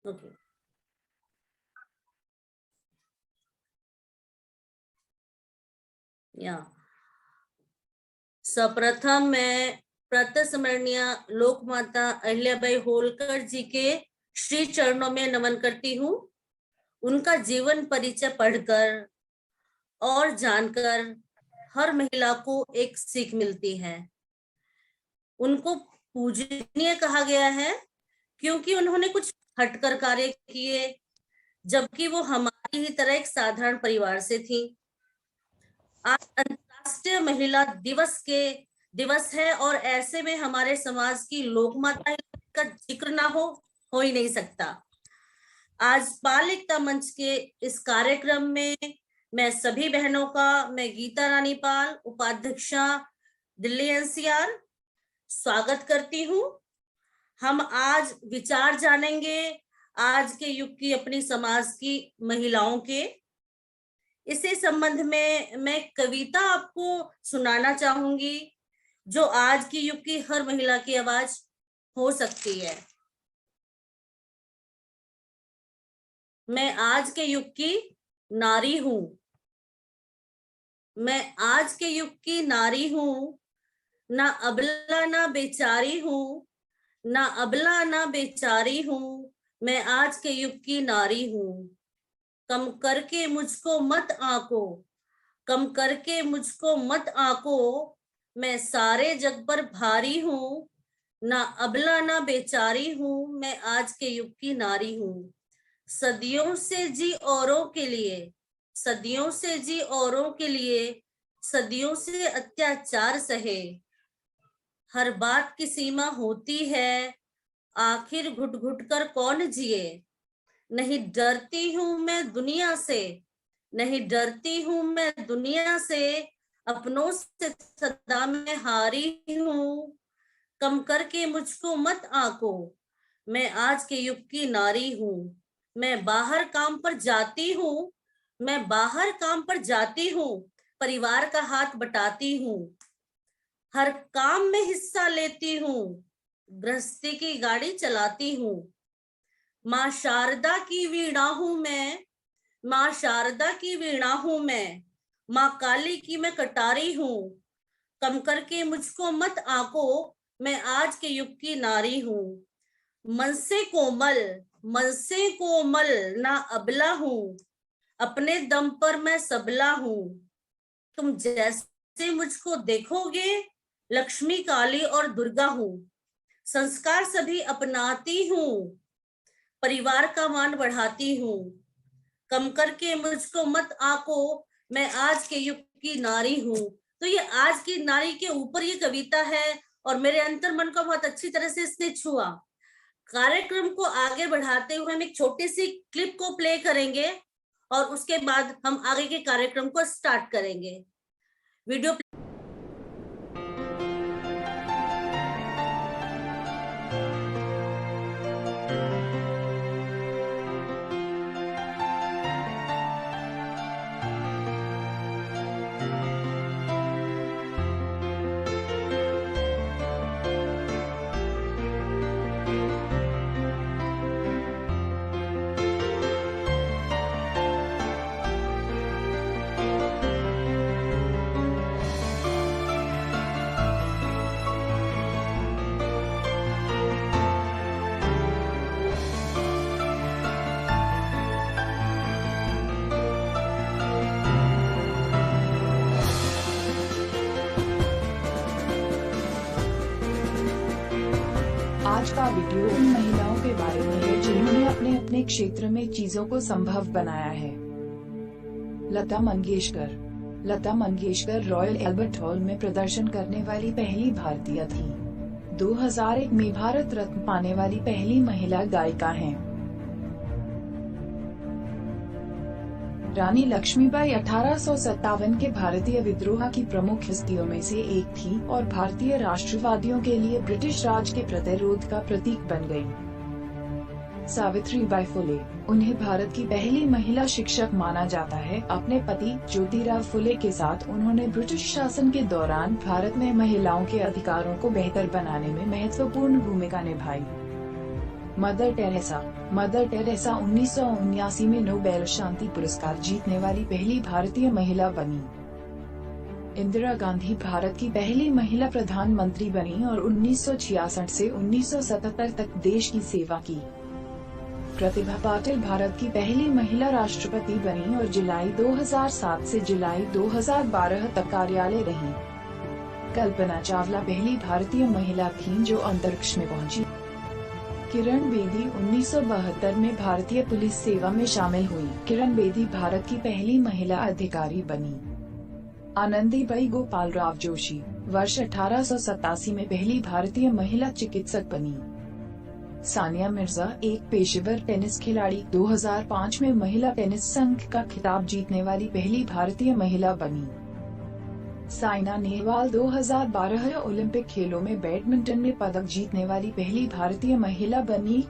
Okay. या सर्वप्रथम मैं प्रातःस्मरणीय लोकमाता अहिल्याबाई होलकर जी के श्री चरणों में नमन करती हूँ। उनका जीवन परिचय पढ़कर और जानकर हर महिला को एक सीख मिलती है। उनको पूजनीय कहा गया है क्योंकि उन्होंने कुछ हटकर कार्य किए, जबकि वो हमारी ही तरह एक साधारण परिवार से थी। आज अंतर्राष्ट्रीय महिला दिवस है और ऐसे में हमारे समाज की लोकमाता का जिक्र ना हो ही नहीं सकता। आज बाल एकता मंच के इस कार्यक्रम में मैं सभी बहनों का, मैं गीता रानी पाल, उपाध्यक्षा दिल्ली एनसीआर, स्वागत करती हूँ। हम आज विचार जानेंगे आज के युग की अपनी समाज की महिलाओं के। इसी संबंध में मैं कविता आपको सुनाना चाहूंगी जो आज की युग की हर महिला की आवाज हो सकती है। मैं आज के युग की नारी हूं, मैं आज के युग की नारी हूं, ना अबला ना बेचारी हूं, ना अबला ना बेचारी हूं, मैं आज के युग की नारी हूं। कम करके मुझको मत आंको, कम करके मुझको मत आंको, मैं सारे जग पर भारी हूं, ना अबला ना बेचारी हूं, मैं आज के युग की नारी हूं। सदियों से जी औरों के लिए, सदियों से जी औरों के लिए, सदियों से अत्याचार सहे, हर बात की सीमा होती है, आखिर घुट घुट कर कौन जिए। नहीं डरती हूं मैं दुनिया से, नहीं डरती हूं मैं दुनिया से, अपनों से सदा मैं हारी हूं। कम करके मुझको मत आंको, मैं आज के युग की नारी हूं। मैं बाहर काम पर जाती हूं, मैं बाहर काम पर जाती हूं, परिवार का हाथ बटाती हूं, हर काम में हिस्सा लेती हूं, गृहस्थी की गाड़ी चलाती हूं। माँ शारदा की वीणा हूं मैं, माँ शारदा की वीणा हूं मैं, माँ काली की मैं कटारी हूं। कम करके मुझको मत आंको, मैं आज के युग की नारी हूं। मन से कोमल, मन से कोमल ना अबला हूं, अपने दम पर मैं सबला हूं। तुम जैसे मुझको देखोगे, लक्ष्मी, काली और दुर्गा हूं। संस्कार सभी अपनाती हूं, परिवार का मान बढ़ाती हूं। कम करके मुझको मत आंको, मैं आज के युग की नारी हूं। तो ये आज की नारी के ऊपर ये कविता है और मेरे अंतर मन को बहुत अच्छी तरह से इसने छुआ। कार्यक्रम को आगे बढ़ाते हुए हम एक छोटी सी क्लिप को प्ले करेंगे और उसके बाद हम आगे के कार्यक्रम को स्टार्ट करेंगे। वीडियो आज का वीडियो उन महिलाओं के बारे में है जिन्होंने अपने अपने क्षेत्र में चीजों को संभव बनाया है। Lata Mangeshkar. Lata Mangeshkar royal Albert hall में प्रदर्शन करने वाली पहली भारतीय थी। 2001 में भारत रत्न पाने वाली पहली महिला गायिका हैं। रानी लक्ष्मीबाई 1857 के भारतीय विद्रोह की प्रमुख हस्तियों में से एक थी और भारतीय राष्ट्रवादियों के लिए ब्रिटिश राज के प्रतिरोध का प्रतीक बन गयी। सावित्रीबाई फुले। उन्हें भारत की पहली महिला शिक्षक माना जाता है। अपने पति ज्योतिराव फुले के साथ उन्होंने ब्रिटिश शासन के दौरान भारत में महिलाओं के अधिकारों को बेहतर बनाने में महत्वपूर्ण भूमिका निभाई। मदर टेरेसा 1979 में नोबेल शांति पुरस्कार जीतने वाली पहली भारतीय महिला बनी। इंदिरा गांधी भारत की पहली महिला प्रधानमंत्री बनी और 1966 से 1977 तक देश की सेवा की। प्रतिभा पाटिल भारत की पहली महिला राष्ट्रपति बनी और जुलाई 2007 से जुलाई 2012 तक कार्यालय रही। कल्पना चावला पहली भारतीय महिला थीं जो अंतरिक्ष में पहुंची। किरण बेदी 1972 में भारतीय पुलिस सेवा में शामिल हुई। किरण बेदी भारत की पहली महिला अधिकारी बनी। आनंदीबाई गोपाल राव जोशी वर्ष 1887 में पहली भारतीय महिला चिकित्सक बनी। सानिया मिर्जा एक पेशेवर टेनिस खिलाड़ी 2005 में महिला टेनिस संघ का खिताब जीतने वाली पहली भारतीय महिला बनी। साइना नेहवाल 2012 ओलंपिक खेलों में बैडमिंटन में पदक जीतने वाली पहली भारतीय महिला बनी।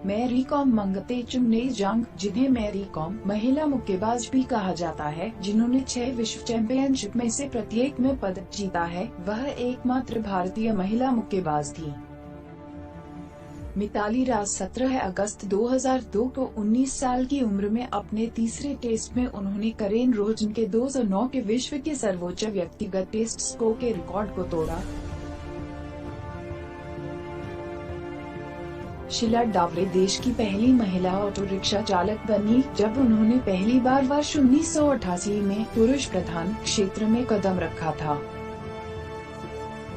मैरी कॉम मंगते जांग जिन्हें मैरी कॉम महिला मुक्केबाज भी कहा जाता है, जिन्होंने 6 विश्व चैंपियनशिप में से प्रत्येक में पदक जीता है, वह एकमात्र भारतीय महिला मुक्केबाज थी। मिताली राज 17 अगस्त 2002 को 19 साल की उम्र में अपने तीसरे टेस्ट में उन्होंने करेन रोजन के 209 के विश्व के सर्वोच्च व्यक्तिगत टेस्ट स्कोर के रिकॉर्ड को तोड़ा। शीला डावरे देश की पहली महिला ऑटो रिक्शा चालक बनी, जब उन्होंने पहली बार वर्ष 1988 में पुरुष प्रधान क्षेत्र में कदम रखा था।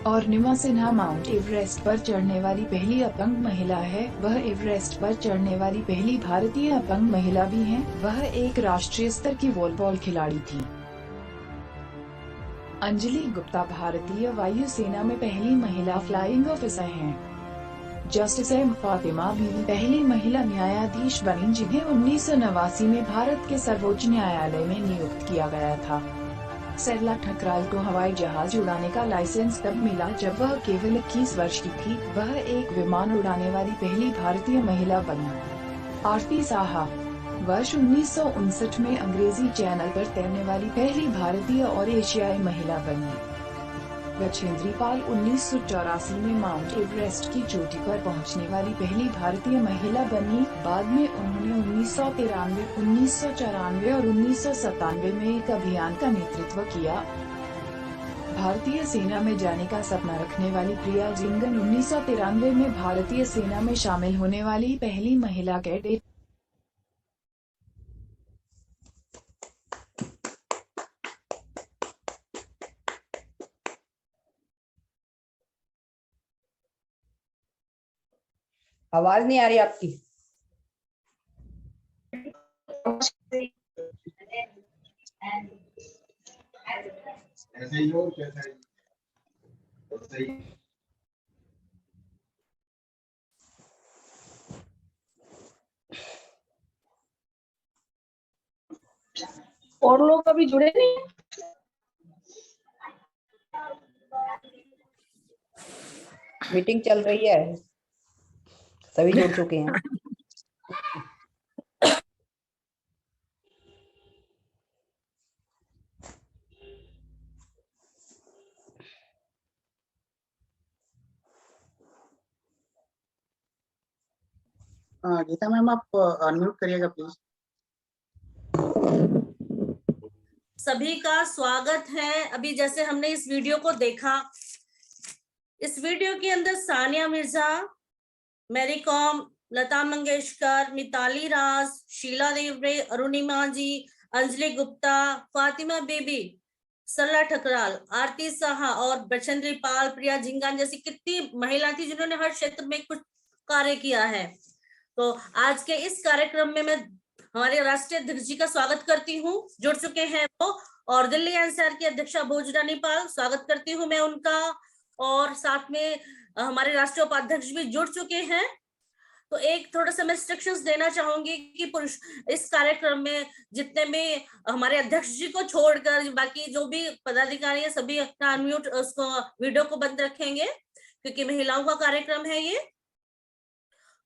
और निमा सिन्हा माउंट एवरेस्ट पर चढ़ने वाली पहली अपंग महिला है। वह एवरेस्ट पर चढ़ने वाली पहली भारतीय अपंग महिला भी है। वह एक राष्ट्रीय स्तर की वॉलीबॉल खिलाड़ी थी। अंजलि गुप्ता भारतीय वायुसेना में पहली महिला फ्लाइंग ऑफिसर हैं। जस्टिस एम फातिमा बीवी पहली महिला न्यायाधीश बनी, जिन्हें 1989 में भारत के सर्वोच्च न्यायालय में नियुक्त किया गया था। सरला ठकराल को हवाई जहाज उड़ाने का लाइसेंस तब मिला जब वह केवल 21 वर्ष की थी। वह एक विमान उड़ाने वाली पहली भारतीय महिला बनी। आरती साहा वर्ष 1959 में अंग्रेजी चैनल पर तैरने वाली पहली भारतीय और एशियाई महिला बनी। बछेंद्री पाल 1984 में माउंट एवरेस्ट की चोटी पर पहुंचने वाली पहली भारतीय महिला बनी। बाद में उन्होंने 1993, 1994 और 1997 में एक अभियान का नेतृत्व किया। भारतीय सेना में जाने का सपना रखने वाली प्रिया जिंगन 1993 में भारतीय सेना में शामिल होने वाली पहली महिला कैडेट। आवाज नहीं आ रही आपकी। ऐसे ही हो कैसा है? सही। और लोग कभी जुड़े नहीं। मीटिंग चल रही है, सभी जुड़ चुके हैं। गीता मैम आप अनम्यूट करिएगा प्लीज। सभी का स्वागत है। अभी जैसे हमने इस वीडियो को देखा, इस वीडियो के अंदर सानिया मिर्जा, मैरी कॉम, लता मंगेशकर, मिताली राज, शीला देवरे, अरुणिमा जी, अंजलि गुप्ता, फातिमा बीबी, सरला ठकराल, आरती साहा और बछेंद्री पाल, प्रिया झिंगान जैसी कितनी महिला थी जिन्होंने हर क्षेत्र में कुछ कार्य किया है। तो आज के इस कार्यक्रम में मैं हमारे राष्ट्रीय अध्यक्ष जी का स्वागत करती हूँ, जुड़ चुके हैं वो, और दिल्ली एनसीआर की अध्यक्षा भोजरानी पाल, स्वागत करती हूँ मैं उनका, और साथ में हमारे राष्ट्रीय उपाध्यक्ष भी जुड़ चुके हैं। तो एक थोड़ा सा मैं इंस्ट्रक्शंस देना चाहूंगी कि पुरुष इस कार्यक्रम में जितने भी हमारे अध्यक्ष जी को छोड़कर बाकी जो भी पदाधिकारी है सभी अपना अनम्यूट उसको वीडियो को बंद रखेंगे, क्योंकि महिलाओं का कार्यक्रम है ये।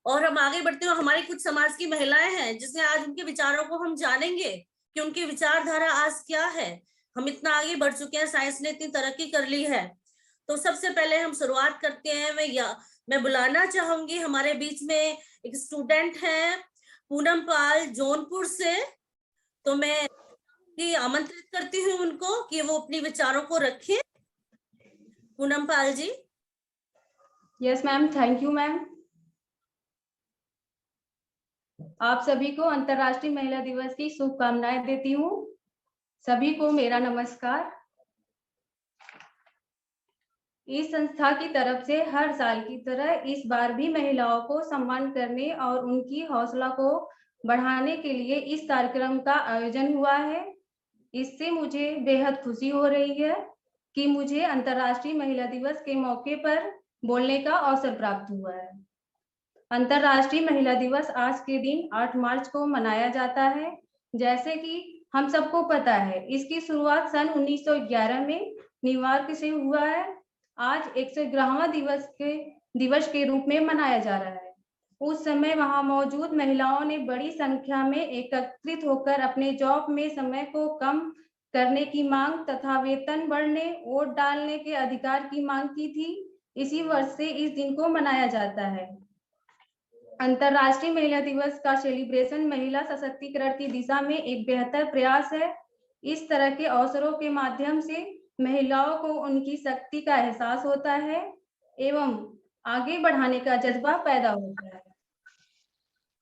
और हम आगे बढ़ते हुए हमारी कुछ समाज की महिलाएं हैं जिसमें आज उनके विचारों को हम जानेंगे कि उनकी विचारधारा आज क्या है। हम इतना आगे बढ़ चुके हैं, साइंस ने इतनी तरक्की कर ली है, तो सबसे पहले हम शुरुआत करते हैं। मैं बुलाना चाहूंगी, हमारे बीच में एक स्टूडेंट है पूनम पाल जौनपुर से, तो मैं आमंत्रित करती हूँ उनको कि वो अपने विचारों को रखें। Poonam Pal ji. Yes ma'am, thank you ma'am. आप सभी को अंतर्राष्ट्रीय महिला दिवस की शुभकामनाएं देती हूँ। सभी को मेरा नमस्कार। इस संस्था की तरफ से हर साल की तरह इस बार भी महिलाओं को सम्मान करने और उनकी हौसला को बढ़ाने के लिए इस कार्यक्रम का आयोजन हुआ है। इससे मुझे बेहद खुशी हो रही है कि मुझे अंतर्राष्ट्रीय महिला दिवस के मौके पर बोलने का अवसर प्राप्त हुआ है। अंतर्राष्ट्रीय महिला दिवस आज के दिन 8 मार्च को मनाया जाता है। जैसे कि हम सबको पता है, इसकी शुरुआत सन 1911 में न्यूयॉर्क से हुआ है। आज 111वां दिवस के रूप में मनाया जा रहा है। उस समय वहां मौजूद महिलाओं ने बड़ी संख्या में एकत्रित होकर अपने जॉब में समय को कम करने की मांग तथा वेतन बढ़ने, वोट डालने के अधिकार की मांग की थी। इसी वर्ष से इस दिन को मनाया जाता है। अंतर्राष्ट्रीय महिला दिवस का सेलिब्रेशन महिला सशक्तिकरण की दिशा में एक बेहतर प्रयास है। इस तरह के अवसरों के माध्यम से महिलाओं को उनकी शक्ति का एहसास होता है एवं आगे बढ़ाने का जज्बा पैदा होता है।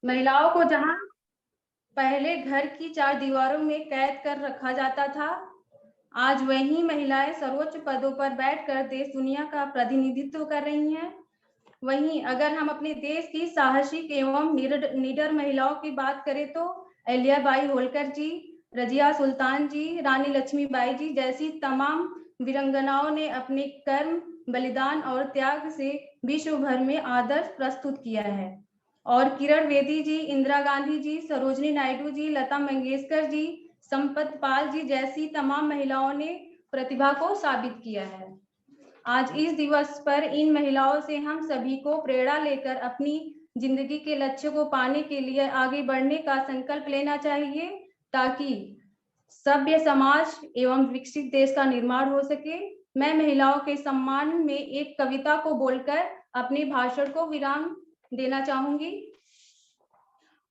महिलाओं को जहां पहले घर की 4 दीवारों में कैद कर रखा जाता था, आज वही महिलाएं सर्वोच्च पदों पर बैठकर देश दुनिया का प्रतिनिधित्व कर रही हैं। वहीं अगर हम अपने देश की साहसिक एवं निडर महिलाओं की बात करें तो अहिल्याबाई होलकर जी, रजिया सुल्तान जी, रानी लक्ष्मीबाई जी जैसी तमाम वीरांगनाओं ने अपने कर्म, बलिदान और त्याग से विश्व भर में आदर्श प्रस्तुत किया है। और किरण बेदी जी, इंदिरा गांधी जी, सरोजनी नायडू जी, लता मंगेशकर जी, संपत पाल जी जैसी तमाम महिलाओं ने प्रतिभा को साबित किया है। आज इस दिवस पर इन महिलाओं से हम सभी को प्रेरणा लेकर अपनी जिंदगी के लक्ष्य को पाने के लिए आगे बढ़ने का संकल्प लेना चाहिए, ताकि सभ्य समाज एवं विकसित देश का निर्माण हो सके। मैं महिलाओं के सम्मान में एक कविता को बोलकर अपने भाषण को विराम देना चाहूंगी।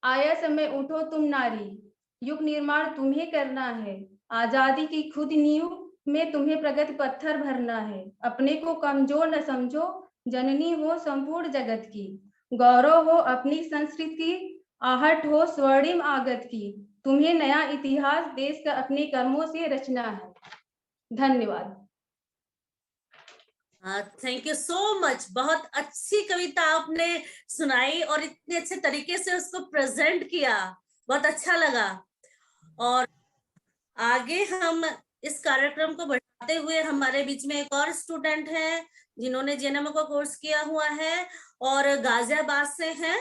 आया समय उठो तुम नारी, युग निर्माण तुम्हें करना है। आजादी की खुद नींव में तुम्हें प्रगति पत्थर भरना है। अपने को कमजोर न समझो, जननी हो संपूर्ण जगत की। गौरव हो अपनी संस्कृति, आहट हो स्वर्णिम आगत की। तुम्हें नया इतिहास देश का अपने कर्मों से रचना है। धन्यवाद। Thank you so much. बहुत अच्छी कविता आपने सुनाई और इतने अच्छे तरीके से उसको प्रेजेंट किया, बहुत अच्छा लगा। और आगे हम इस कार्यक्रम को बढ़ाते हुए हमारे बीच में एक और स्टूडेंट है जिन्होंने जेएनएम का कोर्स किया हुआ है और गाजियाबाद से हैं,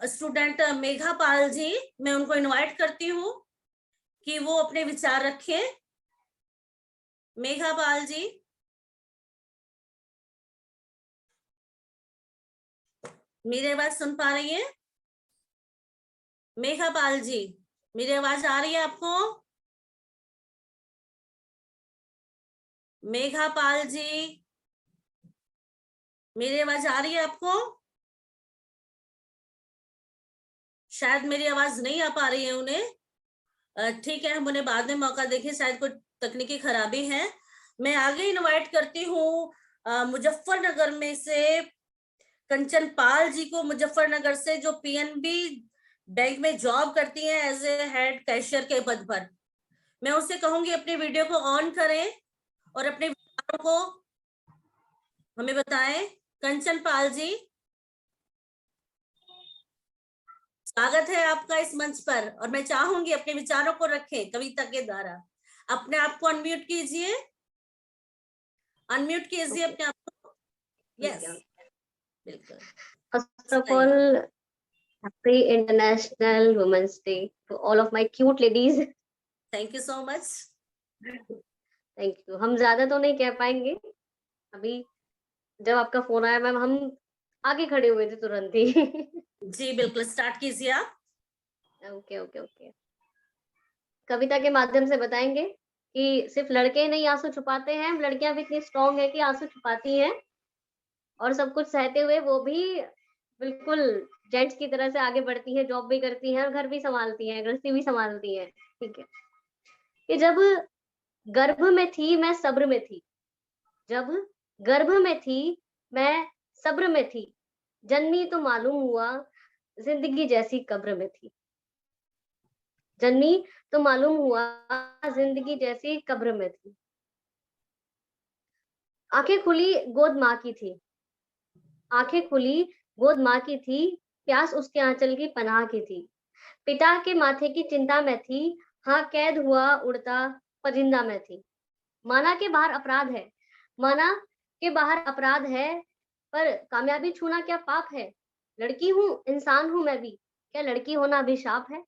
स्टूडेंट मेघा पाल जी। मैं उनको इनवाइट करती हूँ कि वो अपने विचार रखें। मेघा पाल जी। मेरी आवाज सुन पा रही है? मेघा पाल जी, मेरी आवाज आ रही है आपको? मेघा पाल जी, मेरी आवाज आ रही है आपको? शायद मेरी आवाज नहीं आ पा रही है उन्हें। ठीक है, हम उन्हें बाद में मौका देखें, शायद कोई तकनीकी खराबी है। मैं आगे इनवाइट करती हूँ मुजफ्फरनगर में से कंचन पाल जी को, मुजफ्फरनगर से, जो पीएनबी बैंक में जॉब करती हैं एज ए हेड कैशियर के पद पर। मैं उससे कहूंगी अपने वीडियो को ऑन करें और अपने विचारों को हमें बताएं। कंचन पाल जी, स्वागत है आपका इस मंच पर और मैं चाहूंगी अपने विचारों को रखें कविता के द्वारा। अपने आप को अनम्यूट कीजिए, अनम्यूट कीजिए अपने आप को। यस, बिल्कुल। First of all, happy International Women's Day to all of my cute ladies. Thank you so much. Thank you. हम ज्यादा तो नहीं कह पाएंगे अभी, जब आपका फोन आया मैम हम आगे खड़े हुए थे तुरंत ही। जी बिल्कुल, स्टार्ट कीजिए आप। Okay okay okay. कविता के माध्यम से बताएंगे कि सिर्फ लड़के नहीं आंसू छुपाते हैं, लड़कियां भी इतनी स्ट्रांग है कि आंसू छुपाती हैं और सब कुछ सहते हुए वो भी बिल्कुल जेंट्स की तरह से आगे बढ़ती हैं, जॉब भी करती हैं और घर भी संभालती हैं, गृहस्थी भी संभालती हैं। ठीक है, कि जब गर्भ में थी मैं सब्र में थी, जब गर्भ में थी मैं सब्र में थी, जन्मी तो मालूम हुआ जिंदगी जैसी कब्र में थी, जन्मी तो मालूम हुआ जिंदगी जैसी कब्र में थी। आंखें खुली गोद माँ की थी, आंखें खुली गोद माँ की थी, प्यास उसके आंचल की पनाह की थी। पिता के माथे की चिंता में थी, हाँ कैद हुआ उड़ता परिंदा में थी। माना के बाहर अपराध है, माना के बाहर अपराध है, पर कामयाबी छूना क्या पाप है? लड़की हूँ, इंसान हूँ मैं भी, क्या लड़की होना अभिशाप है?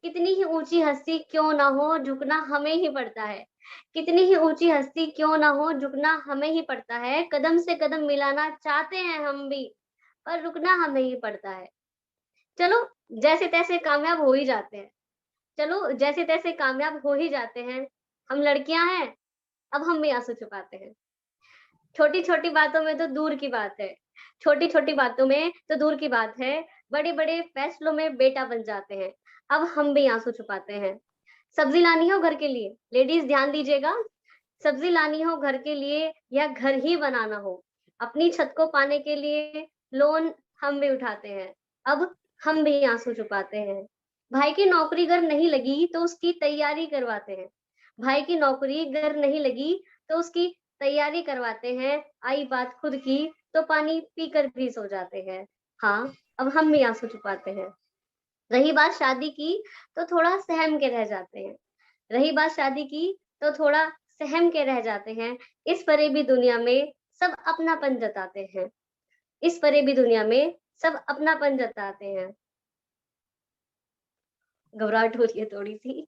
कितनी ही ऊंची हस्ती क्यों ना हो, झुकना हमें ही पड़ता है। कितनी ही ऊंची हस्ती क्यों ना हो, झुकना हमें ही पड़ता है। कदम से कदम मिलाना चाहते हैं हम भी, पर रुकना हमें ही पड़ता है। चलो जैसे तैसे कामयाब हो ही जाते हैं, चलो जैसे तैसे कामयाब हो ही जाते हैं। हम लड़कियां हैं, अब हम भी आंसू छुपाते हैं। छोटी छोटी बातों में तो दूर की बात है, छोटी छोटी बातों में तो दूर की बात है, बड़े बड़े फैसलों में बेटा बन जाते हैं। अब हम भी आंसू छुपाते हैं। सब्जी लानी हो घर के लिए, लेडीज ध्यान दीजिएगा, सब्जी लानी हो घर के लिए या घर ही बनाना हो, अपनी छत को पाने के लिए लोन हम भी उठाते हैं। अब हम भी आंसू छुपाते हैं। भाई की नौकरी अगर नहीं लगी तो उसकी तैयारी करवाते हैं, भाई की नौकरी अगर नहीं लगी तो उसकी तैयारी करवाते हैं। आई बात खुद की तो पानी पीकर भी सो जाते हैं। हाँ, अब हम भी आंसू छुपाते हैं। रही बात शादी की तो थोड़ा सहम के रह जाते हैं, रही बात शादी की तो थोड़ा सहम के रह जाते हैं। इस फरेबी दुनिया में सब अपनापन जताते हैं, इस फरेबी दुनिया में सब अपनापन जताते हैं। घबराहट हो रही है थोड़ी सी,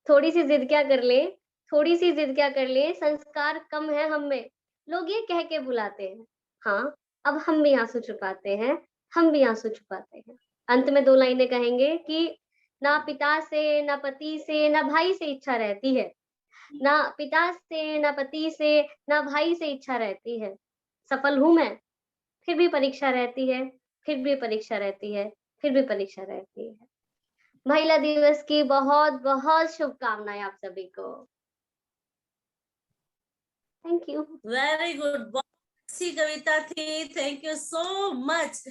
थोड़ी सी जिद क्या कर ले, थोड़ी सी जिद क्या कर ले, संस्कार कम है हम में, लोग ये कह के बुलाते हैं। हाँ, अब हम भी आंसू छुपाते हैं, हम भी आंसू छुपाते हैं। अंत में 2 लाइनें कहेंगे कि ना पिता से, ना पति से, ना भाई से इच्छा रहती है, ना पिता से, ना पति से, ना भाई से इच्छा रहती है। सफल हूं मैं, फिर भी परीक्षा रहती है, फिर भी परीक्षा रहती है, फिर भी परीक्षा रहती है। महिला दिवस की बहुत बहुत शुभकामनाएं आप सभी को। Thank you. वेरी गुड, बहुत अच्छी कविता थी, थैंक यू सो मच।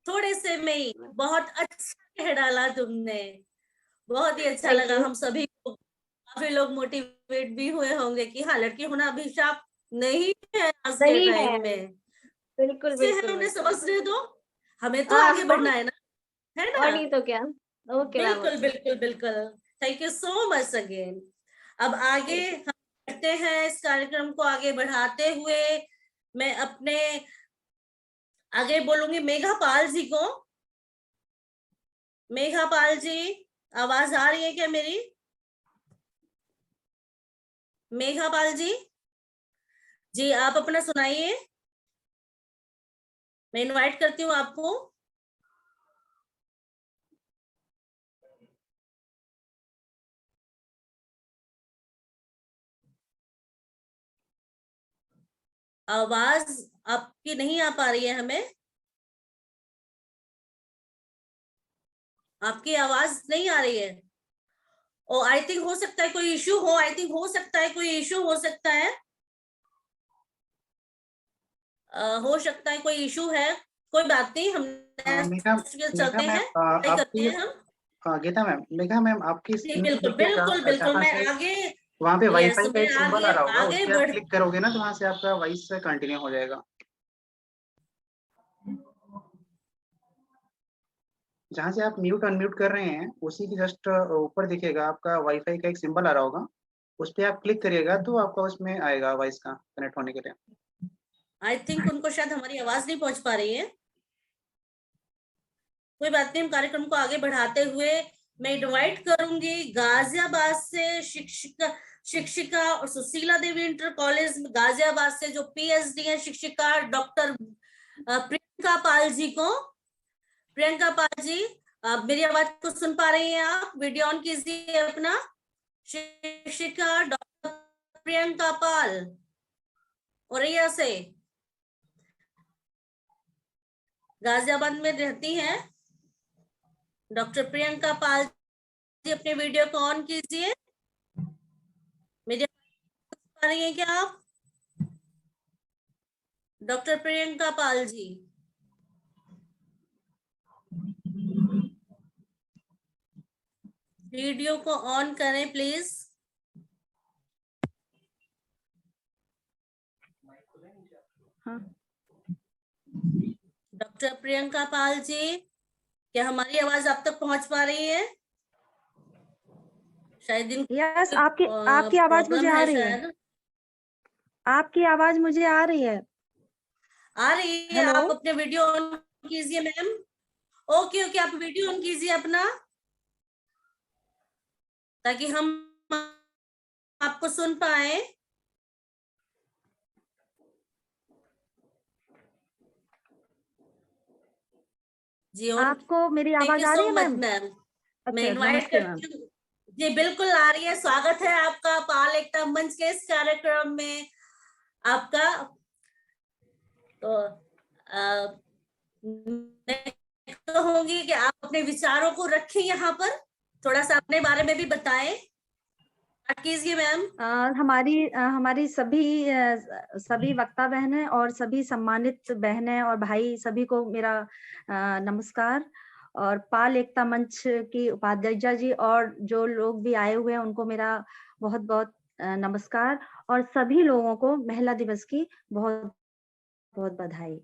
थोड़े से में ही बहुत अच्छा कह डाला तुमने, बहुत ही अच्छा Thank लगा। you. हम सभी को, काफी लोग मोटिवेट भी हुए होंगे कि हाँ, लड़की होना अभिशाप नहीं है आज के नहीं है, टाइम में। बिल्कुल से है, बिल्कुल उन्हें बिल्कुल। समझने दो, हमें तो हाँ, आगे बढ़ना है ना, है और ना? नहीं तो क्या। ओके मैम, बिल्कुल ओके। बिल्कुल बिल्कुल, thank you so much again. अब आगे हम बढ़ते हैं, इस कार्यक्रम को आगे बढ़ाते हुए मैं अपने आगे बोलूंगी मेघा पाल जी को। मेघा पाल जी, आवाज आ रही है क्या मेरी? मेघा पाल जी, जी आप अपना सुनाइए, मैं इनवाइट करती हूँ आपको। आवाज आपकी नहीं आ पा रही है हमें, आपकी आवाज नहीं आ रही है। ओ आई थिंक हो सकता है कोई इशू हो, आई थिंक हो सकता है कोई इशू हो सकता है, हो सकता है कोई इशू है, कोई बात नहीं, हम चलते हैं, ट्राई करते हैं हम। गीता मैम, मेघा मैम आपकी जी स्क्रीन बिल्कुल देखिएगा, बिल्कुल बिल्कुल, जहाँ मैं से आगे, वहाँ पे यस वाईफाई का मैं एक सिंबल आ आगे रहा होगा, उस आगे पर आप बढ़, क्लिक करोगे ना तो वहाँ से आपका वॉइस कंटिन्यू हो जाएगा। जहाँ से आप म्यूट अनम्यूट कर रहे हैं उसी के जस्ट ऊपर दिखेगा आपका वाईफाई का एक सिंबल आ रहा होगा, उस पर आप क्लिक करिएगा तो आपका उसमें आएगा वॉइस का कनेक्ट होने के लिए। आई थिंक उनको शायद हमारी आवाज नहीं पहुंच पा रही है, कोई बात नहीं, हम कार्यक्रम को आगे बढ़ाते हुए मैं इनवाइट करूंगी गाजियाबाद से शिक्षिका और सुशीला देवी इंटर कॉलेज गाजियाबाद से जो पीएचडी है शिक्षिका डॉक्टर प्रियंका पाल जी को। प्रियंका पाल जी, आप मेरी आवाज को सुन पा रही हैं? आप वीडियो ऑन कीजिए अपना। शिक्षिका डॉक्टर प्रियंका पाल औरैया से, गाजियाबाद में रहती हैं। डॉक्टर प्रियंका पाल जी, अपने वीडियो को ऑन कीजिए। मेरी आवाज सुन पा रही हैं क्या आप? डॉक्टर प्रियंका पाल जी, वीडियो को ऑन करें प्लीज। हाँ। डॉक्टर प्रियंका पाल जी, क्या हमारी आवाज आप तक पहुंच पा रही है? शायद इनकी यस, आपकी आवाज मुझे आ रही है। आपकी आवाज मुझे आ रही है। आ रही है। हेलो? आप अपने वीडियो ऑन कीजिए मैम। ओके ओके, आप वीडियो ऑन कीजिए अपना, ताकि हम आपको सुन पाए। जी, आपको मेरी आवाज आ रही है मैम? मैं अच्छा, इनवाइट नमस्ते मैम। करती हूँ। जी बिल्कुल आ रही है। स्वागत है आपका बाल एकता मंच के इस कार्यक्रम में आपका। तो मैं कहूंगी कि आप अपने विचारों को रखें यहाँ पर, थोड़ा सा अपने बारे में भी बताएं। कीजिए मैम। हमारी सभी वक्ता बहनें और सभी सम्मानित बहनें और भाई, सभी को मेरा नमस्कार। और पाल एकता मंच की उपाध्यक्षा जी और जो लोग भी आए हुए हैं उनको मेरा बहुत बहुत नमस्कार, और सभी लोगों को महिला दिवस की बहुत बहुत बधाई।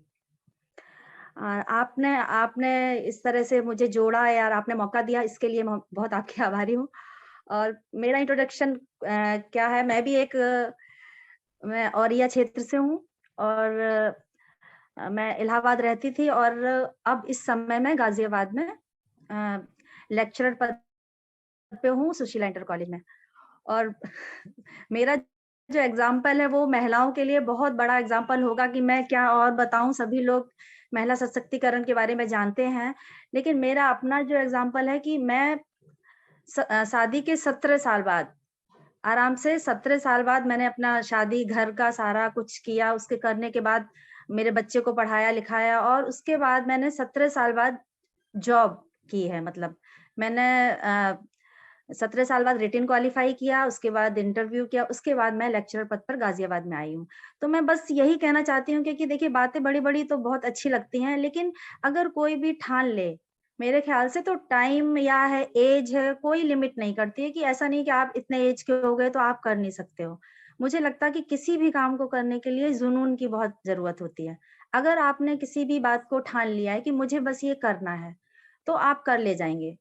आपने इस तरह से मुझे जोड़ा यार, आपने मौका दिया, इसके लिए मैं बहुत आपकी आभारी हूँ। और मेरा इंट्रोडक्शन क्या है, मैं औरैया क्षेत्र से हूँ और मैं इलाहाबाद रहती थी, और अब इस समय मैं गाजियाबाद में लेक्चरर पद पे हूँ सुशीला इंटर कॉलेज में। और मेरा जो एग्जाम्पल है वो महिलाओं के लिए बहुत बड़ा एग्जाम्पल होगा कि मैं क्या और बताऊं। सभी लोग महिला सशक्तिकरण के बारे में जानते हैं, लेकिन मेरा अपना जो एग्जाम्पल है कि मैं शादी के 17 साल बाद, आराम से 17 साल बाद मैंने अपना शादी, घर का सारा कुछ किया। उसके करने के बाद मेरे बच्चे को पढ़ाया लिखाया, और उसके बाद मैंने 17 साल बाद जॉब की है। मतलब मैंने 17 साल बाद रिटन क्वालिफाई किया, उसके बाद इंटरव्यू किया, उसके बाद मैं लेक्चरर पद पर गाजियाबाद में आई हूँ। तो मैं बस यही कहना चाहती हूँ कि देखिए, बातें बड़ी बड़ी तो बहुत अच्छी लगती हैं, लेकिन अगर कोई भी ठान ले, मेरे ख्याल से तो टाइम या है एज है, कोई लिमिट नहीं करती है कि ऐसा नहीं कि आप इतने एज के हो गए तो आप कर नहीं सकते हो। मुझे लगता है कि किसी भी काम को करने के लिए जुनून की बहुत जरूरत होती है। अगर आपने किसी भी बात को ठान लिया है कि मुझे बस ये करना है, तो आप कर ले जाएंगे।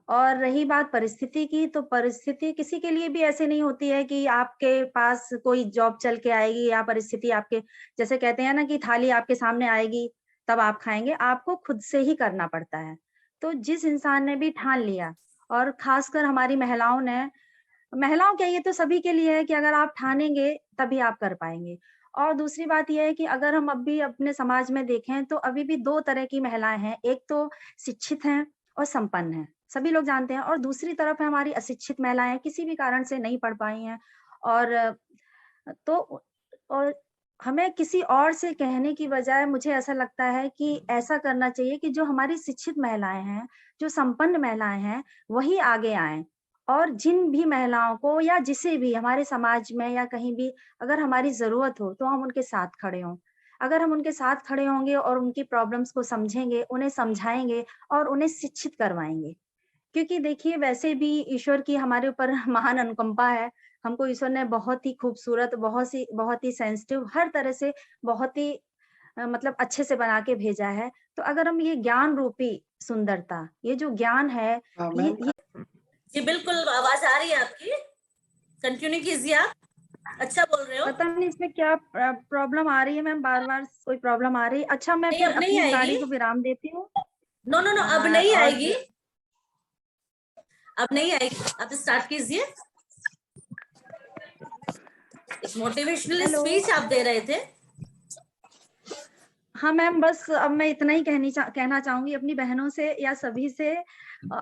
और रही बात परिस्थिति की, तो परिस्थिति किसी के लिए भी ऐसे नहीं होती है कि आपके पास कोई जॉब चल के आएगी, या परिस्थिति आपके, जैसे कहते हैं ना कि थाली आपके सामने आएगी तब आप खाएंगे। आपको खुद से ही करना पड़ता है। तो जिस इंसान ने भी ठान लिया, और खासकर हमारी महिलाओं क्या, ये तो सभी के लिए है कि अगर आप ठानेंगे तभी आप कर पाएंगे। और दूसरी बात यह है कि अगर हम अभी अपने समाज में देखें तो अभी भी 2 तरह की महिलाएं हैं। एक तो शिक्षित हैं और संपन्न हैं, सभी लोग जानते हैं, और दूसरी तरफ है हमारी अशिक्षित महिलाएं, किसी भी कारण से नहीं पढ़ पाई हैं। और हमें किसी और से कहने की बजाय मुझे ऐसा लगता है कि ऐसा करना चाहिए कि जो हमारी शिक्षित महिलाएं हैं, जो संपन्न महिलाएं हैं, वही आगे आएं। और जिन भी महिलाओं को या जिसे भी हमारे समाज में या कहीं भी अगर हमारी जरूरत हो, तो हम उनके साथ खड़े हों। अगर हम उनके साथ खड़े होंगे और उनकी प्रॉब्लम्स को समझेंगे, उन्हें समझाएंगे और उन्हें शिक्षित करवाएंगे, क्योंकि देखिए, वैसे भी ईश्वर की हमारे ऊपर महान अनुकंपा है। हमको ईश्वर ने बहुत ही खूबसूरत, बहुत ही सेंसिटिव, हर तरह से बहुत ही मतलब अच्छे से बना के भेजा है। तो अगर हम ये ज्ञान रूपी सुंदरता, ये जो ज्ञान है, ये जी बिल्कुल, आवाज आ रही है आपकी, कंटिन्यू कीजिए आप, अच्छा बोल रहे हो। पता नहीं इसमें क्या प्रॉब्लम आ रही है मैम, बार बार कोई प्रॉब्लम आ रही है। अच्छा, मैं फिर अपनी गाड़ी को विराम देती हूँ। नो, अब नहीं आएगी, अब नहीं आएगी। आप स्टार्ट कीजिए। एक मोटिवेशनल स्पीच आप दे रहे थे। हाँ मैम, बस अब मैं इतना ही कहना चाहूंगी अपनी बहनों से या सभी से,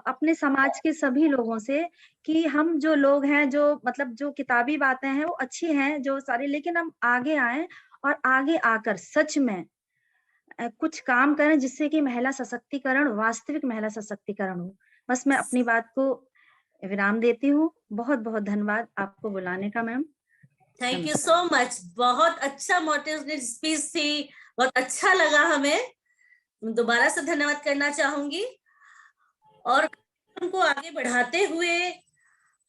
अपने समाज के सभी लोगों से, कि हम जो लोग हैं, जो मतलब जो किताबी बातें हैं वो अच्छी हैं जो सारी, लेकिन हम आगे आए और आगे आकर सच में कुछ काम करें जिससे कि महिला सशक्तिकरण, वास्तविक महिला सशक्तिकरण हो। बस मैं अपनी बात को विराम देती हूँ। बहुत बहुत धन्यवाद आपको बुलाने का ma'am. Thank you so much. बहुत अच्छा मोटिवेशनल स्पीच थी, बहुत अच्छा लगा हमें। दोबारा से धन्यवाद करना चाहूंगी। और हमको आगे बढ़ाते हुए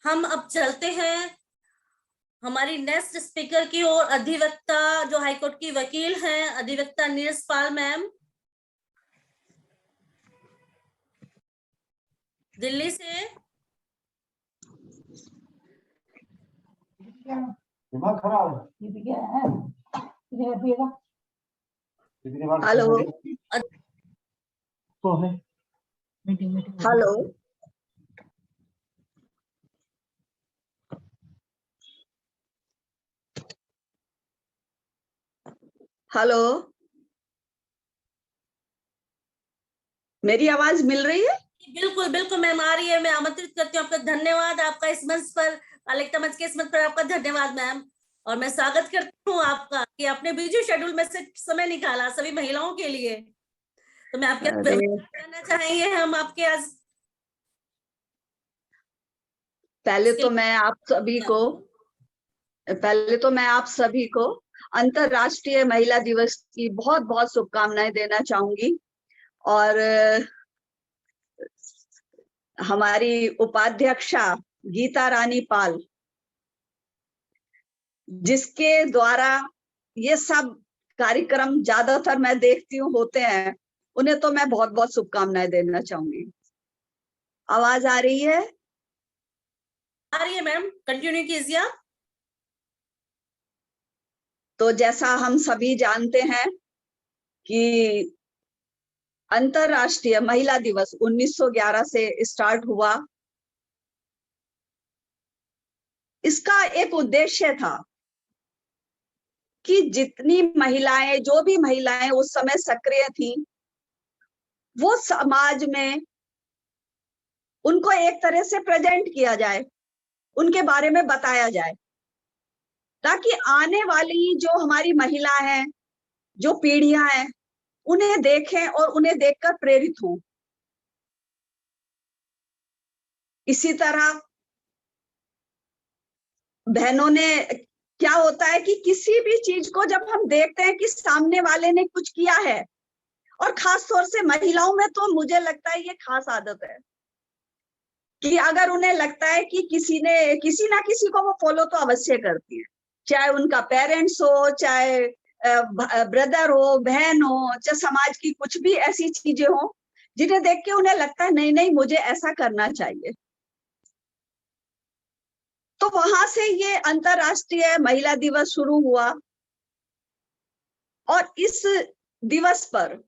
हम अब चलते हैं हमारी नेक्स्ट स्पीकर की ओर, अधिवक्ता जो हाईकोर्ट की वकील हैं, अधिवक्ता नीरज पाल मैम, दिल्ली से। दिमाग खराब है। हेलो हेलो, हेलो, मेरी आवाज मिल रही है? बिल्कुल बिल्कुल मैम, आ रही है। मैं आमंत्रित करती हूँ आपका। धन्यवाद आपका इस मंच पर, अलेक्टा मंच के इस मंच पर आपका धन्यवाद मैम। और मैं स्वागत करती हूँ आपका कि आपने बिजी शेड्यूल में से समय निकाला सभी महिलाओं के लिए। तो मैं आपके जानना चाहेंगे हम आपके आज। पहले तो मैं आप सभी को अंतर्राष्ट्रीय महिला दिवस की बहुत बहुत शुभकामनाएं देना चाहूंगी। और हमारी उपाध्यक्षा गीता रानी पाल, जिसके द्वारा ये सब कार्यक्रम ज्यादातर मैं देखती हूँ होते हैं, उन्हें तो मैं बहुत बहुत शुभकामनाएं देना चाहूंगी। आवाज आ रही है? आ रही है मैम, कंटिन्यू कीजिए आप। तो जैसा हम सभी जानते हैं कि अंतर्राष्ट्रीय महिला दिवस 1911 से स्टार्ट हुआ। इसका एक उद्देश्य था कि जितनी महिलाएं, जो भी महिलाएं उस समय सक्रिय थी, वो समाज में उनको एक तरह से प्रेजेंट किया जाए, उनके बारे में बताया जाए, ताकि आने वाली जो हमारी महिला हैं, जो पीढ़ियां हैं, उन्हें देखें और उन्हें देखकर प्रेरित हों। इसी तरह बहनों ने, क्या होता है कि किसी भी चीज को जब हम देखते हैं कि सामने वाले ने कुछ किया है, और खास तौर से महिलाओं में तो मुझे लगता है ये खास आदत है कि अगर उन्हें लगता है कि किसी ना किसी को वो फॉलो तो अवश्य करती है, चाहे उनका पेरेंट्स हो, चाहे ब्रदर हो, बहन हो, चाहे समाज की कुछ भी ऐसी चीजें हो जिन्हें देख के उन्हें लगता है नहीं नहीं मुझे ऐसा करना चाहिए। तो वहां से ये अंतर्राष्ट्रीय महिला दिवस शुरू हुआ। और इस दिवस पर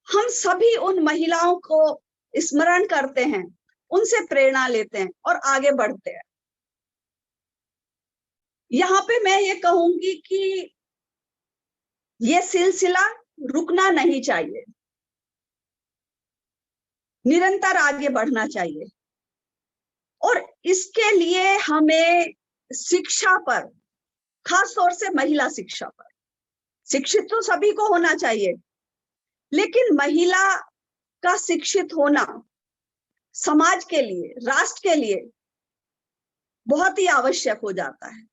हम सभी उन महिलाओं को स्मरण करते हैं, उनसे प्रेरणा लेते हैं और आगे बढ़ते हैं। यहाँ पे मैं ये कहूंगी कि ये सिलसिला रुकना नहीं चाहिए, निरंतर आगे बढ़ना चाहिए। और इसके लिए हमें शिक्षा पर, खास तौर से महिला शिक्षा पर, शिक्षित तो सभी को होना चाहिए, लेकिन महिला का शिक्षित होना समाज के लिए, राष्ट्र के लिए बहुत ही आवश्यक हो जाता है।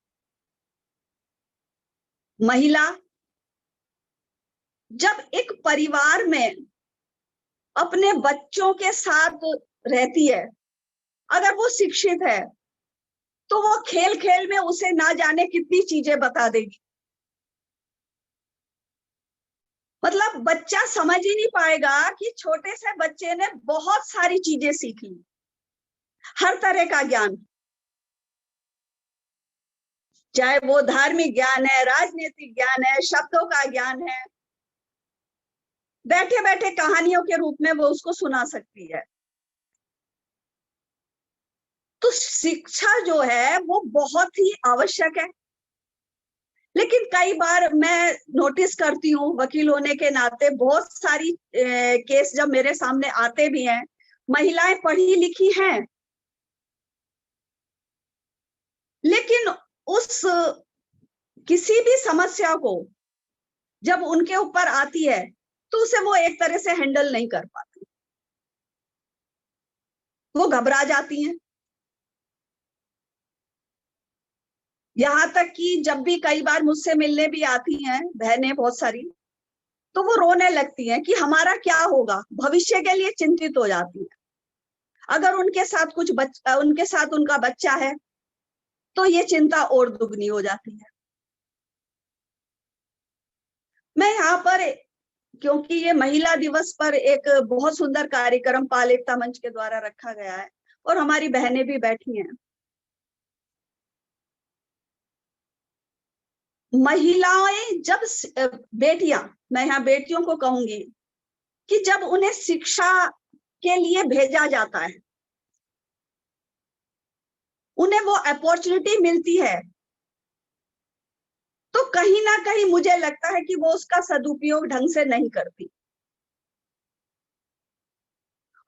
महिला जब एक परिवार में अपने बच्चों के साथ रहती है, अगर वो शिक्षित है तो वो खेल खेल में उसे ना जाने कितनी चीजें बता देगी। मतलब बच्चा समझ ही नहीं पाएगा कि छोटे से बच्चे ने बहुत सारी चीजें सीख ली, हर तरह का ज्ञान, चाहे वो धार्मिक ज्ञान है, राजनीतिक ज्ञान है, शब्दों का ज्ञान है, बैठे बैठे कहानियों के रूप में वो उसको सुना सकती है। तो शिक्षा जो है वो बहुत ही आवश्यक है। लेकिन कई बार मैं नोटिस करती हूँ वकील होने के नाते, बहुत सारी केस जब मेरे सामने आते भी हैं, महिलाएं पढ़ी लिखी हैं, लेकिन उस किसी भी समस्या को जब उनके ऊपर आती है तो उसे वो एक तरह से हैंडल नहीं कर पाती, वो घबरा जाती हैं। यहाँ तक कि जब भी कई बार मुझसे मिलने भी आती हैं बहनें बहुत सारी, तो वो रोने लगती हैं कि हमारा क्या होगा, भविष्य के लिए चिंतित हो जाती हैं। अगर उनके साथ उनके साथ उनका बच्चा है तो ये चिंता और दुगनी हो जाती है। मैं यहाँ पर, क्योंकि ये महिला दिवस पर एक बहुत सुंदर कार्यक्रम पाल एकता मंच के द्वारा रखा गया है और हमारी बहनें भी बैठी हैं, महिलाएं जब बेटियां, मैं यहाँ बेटियों को कहूंगी कि जब उन्हें शिक्षा के लिए भेजा जाता है, उन्हें वो अपॉर्चुनिटी मिलती है, तो कहीं ना कहीं मुझे लगता है कि वो उसका सदुपयोग ढंग से नहीं करती।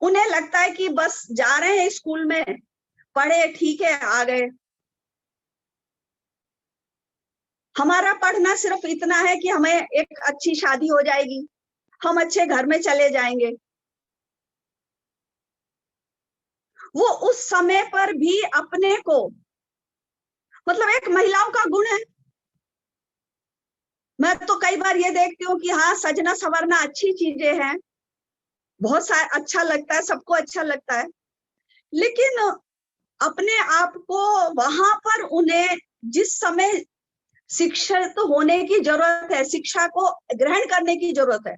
उन्हें लगता है कि बस जा रहे हैं स्कूल में, पढ़े, ठीक है, आ गए। हमारा पढ़ना सिर्फ इतना है कि हमें एक अच्छी शादी हो जाएगी, हम अच्छे घर में चले जाएंगे। वो उस समय पर भी अपने को, मतलब एक महिलाओं का गुण है, मैं तो कई बार ये देखती हूँ कि हाँ, सजना संवरना अच्छी चीजें हैं, बहुत अच्छा लगता है, सबको अच्छा लगता है, लेकिन अपने आप को वहां पर उन्हें जिस समय शिक्षित होने की जरूरत है, शिक्षा को ग्रहण करने की जरूरत है,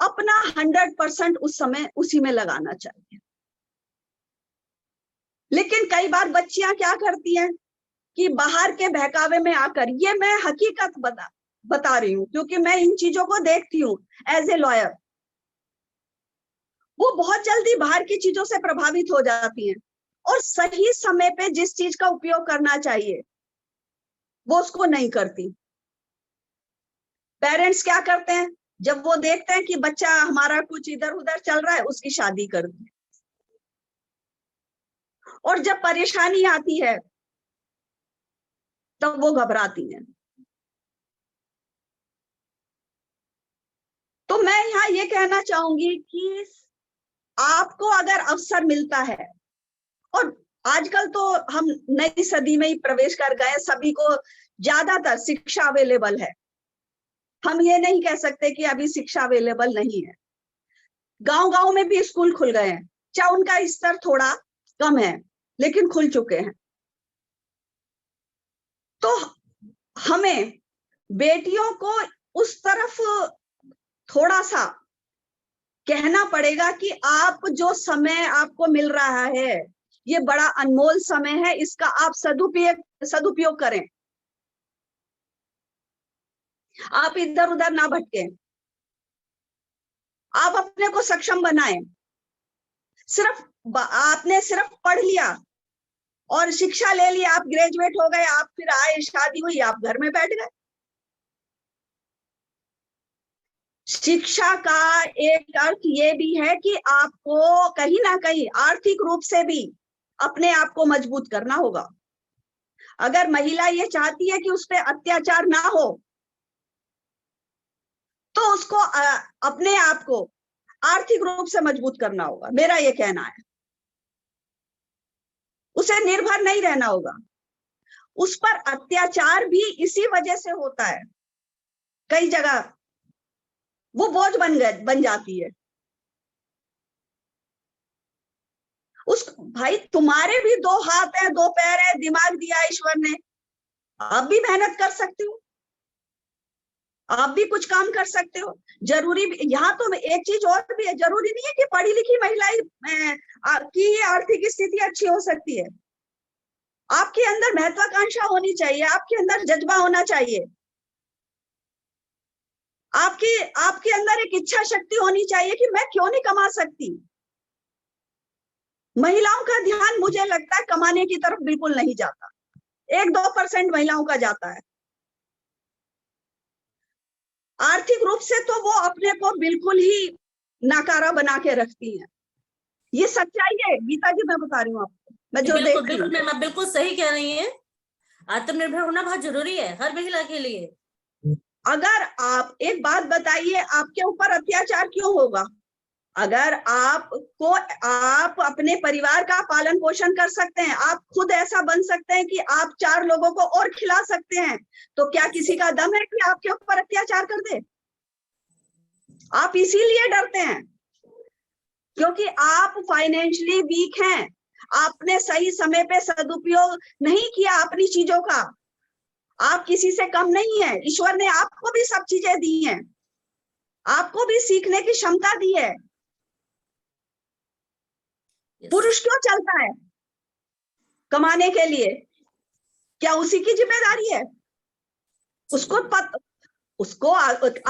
अपना 100% उस समय उसी में लगाना चाहिए। लेकिन कई बार बच्चियां क्या करती हैं कि बाहर के बहकावे में आकर, ये मैं हकीकत बता रही हूँ क्योंकि मैं इन चीजों को देखती हूँ एज ए लॉयर, वो बहुत जल्दी बाहर की चीजों से प्रभावित हो जाती हैं और सही समय पे जिस चीज का उपयोग करना चाहिए वो उसको नहीं करती। पेरेंट्स क्या करते हैं, जब वो देखते हैं कि बच्चा हमारा कुछ इधर उधर चल रहा है, उसकी शादी कर दी, और जब परेशानी आती है तब वो घबराती हैं। तो मैं यहाँ ये कहना चाहूंगी कि आपको अगर अवसर मिलता है, और आजकल तो हम नई सदी में ही प्रवेश कर गए, सभी को ज्यादातर शिक्षा अवेलेबल है, हम ये नहीं कह सकते कि अभी शिक्षा अवेलेबल नहीं है। गांव-गांव में भी स्कूल खुल गए हैं, चाहे उनका स्तर थोड़ा कम है लेकिन खुल चुके हैं। तो हमें बेटियों को उस तरफ थोड़ा सा कहना पड़ेगा कि आप जो समय आपको मिल रहा है, ये बड़ा अनमोल समय है, इसका आप सदुपयोग करें, आप इधर उधर ना भटकें, आप अपने को सक्षम बनाएं। आपने सिर्फ पढ़ लिया और शिक्षा ले ली, आप ग्रेजुएट हो गए, आप फिर आए, शादी हुई, आप घर में बैठ गए। शिक्षा का एक अर्थ ये भी है कि आपको कहीं ना कहीं आर्थिक रूप से भी अपने आप को मजबूत करना होगा। अगर महिला ये चाहती है कि उस पर अत्याचार ना हो, तो उसको अपने आप को आर्थिक रूप से मजबूत करना होगा, मेरा ये कहना है। उसे निर्भर नहीं रहना होगा। उस पर अत्याचार भी इसी वजह से होता है, कई जगह वो बोझ बन जाती है। भाई, तुम्हारे भी 2 हाथ है, 2 पैर है, दिमाग दिया ईश्वर ने, आप भी मेहनत कर सकते हो, आप भी कुछ काम कर सकते हो। जरूरी यहाँ तो एक चीज और भी है, जरूरी नहीं है कि पढ़ी लिखी महिलाएं की आर्थिक स्थिति अच्छी हो सकती है। आपके अंदर महत्वाकांक्षा होनी चाहिए, आपके अंदर जज्बा होना चाहिए, आपके अंदर एक इच्छा शक्ति होनी चाहिए कि मैं क्यों नहीं कमा सकती। महिलाओं का ध्यान मुझे लगता है कमाने की तरफ बिल्कुल नहीं जाता, 1-2% महिलाओं का जाता है। आर्थिक रूप से तो वो अपने को बिल्कुल ही नाकारा बना के रखती हैं। ये सच्चाई है गीता जी, मैं बता रही हूँ आपको, मैं जो बिल्कुल देख रही हूँ। बिल्कुल मैम, आप बिल्कुल सही कह रही हैं। आत्मनिर्भर होना बहुत जरूरी है हर महिला के लिए। अगर आप एक बात बताइए, आपके ऊपर अत्याचार क्यों होगा? अगर आप अपने परिवार का पालन पोषण कर सकते हैं, आप खुद ऐसा बन सकते हैं कि आप 4 लोगों को और खिला सकते हैं, तो क्या किसी का दम है कि आपके ऊपर अत्याचार कर दे? आप इसीलिए डरते हैं क्योंकि आप फाइनेंशियली वीक हैं। आपने सही समय पे सदुपयोग नहीं किया अपनी चीजों का। आप किसी से कम नहीं है, ईश्वर ने आपको भी सब चीजें दी हैं, आपको भी सीखने की क्षमता दी है। पुरुष क्यों चलता है कमाने के लिए? क्या उसी की जिम्मेदारी है? उसको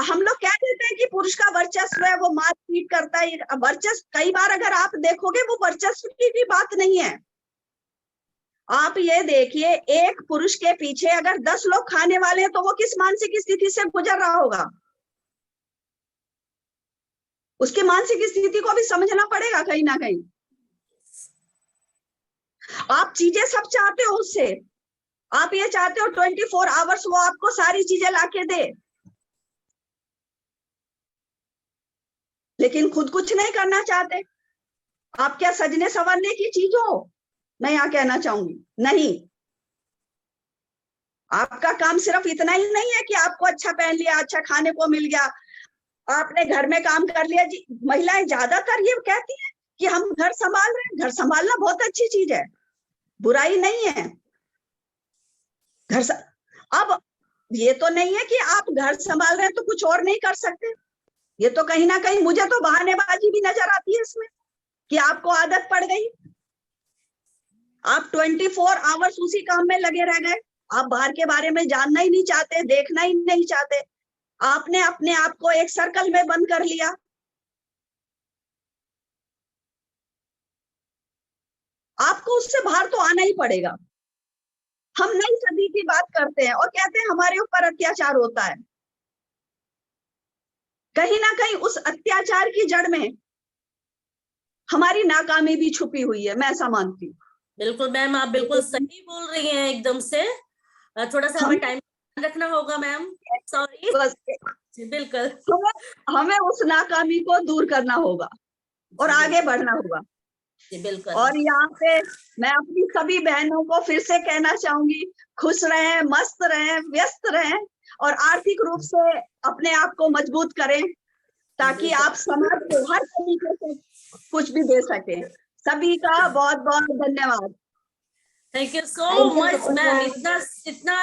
हम लोग क्या कहते हैं कि पुरुष का वर्चस्व है, वो मारपीट करता है। वर्चस्व कई बार अगर आप देखोगे वो वर्चस्व की भी बात नहीं है। आप ये देखिए, एक पुरुष के पीछे अगर 10 लोग खाने वाले हैं तो वो किस मानसिक स्थिति से गुजर रहा होगा? उसकी मानसिक स्थिति को भी समझना पड़ेगा कहीं ना कहीं। आप चीजें सब चाहते हो उससे, आप ये चाहते हो 24 आवर्स वो आपको सारी चीजें लाके दे, लेकिन खुद कुछ नहीं करना चाहते। आप क्या सजने संवरने की चीज हो? मैं यहाँ कहना चाहूंगी नहीं। आपका काम सिर्फ इतना ही नहीं है कि आपको अच्छा पहन लिया, अच्छा खाने को मिल गया, आपने घर में काम कर लिया। जी, महिलाएं ज्यादातर ये कहती हैं कि हम घर संभाल रहे हैं। घर संभालना बहुत अच्छी चीज है, बुराई नहीं है। अब ये तो नहीं है कि आप घर संभाल रहे हैं तो कुछ और नहीं कर सकते। ये तो कहीं ना कहीं मुझे तो बहानेबाजी भी नजर आती है इसमें कि आपको आदत पड़ गई, आप 24 आवर्स उसी काम में लगे रह गए। आप बाहर के बारे में जानना ही नहीं चाहते, देखना ही नहीं चाहते। आपने अपने आप को एक सर्कल में बंद कर लिया। आपको उससे बाहर तो आना ही पड़ेगा। हम नई सदी की बात करते हैं और कहते हैं हमारे ऊपर अत्याचार होता है। कहीं ना कहीं उस अत्याचार की जड़ में हमारी नाकामी भी छुपी हुई है, मैं ऐसा मानती हूँ। बिल्कुल मैम, आप बिल्कुल सही बोल रही हैं एकदम से। थोड़ा सा हमें टाइम रखना होगा मैम, सॉरी। बिल्कुल हमें उस नाकामी को दूर करना होगा और आगे बढ़ना होगा। बिल्कुल। और यहाँ पे मैं अपनी सभी बहनों को फिर से कहना चाहूंगी, खुश रहें, मस्त रहें, व्यस्त रहें और आर्थिक रूप से अपने आप को मजबूत करें ताकि आप समाज को हर तरीके से कुछ भी दे सकें। सभी का बहुत बहुत धन्यवाद। Thank you so much ma'am, इतना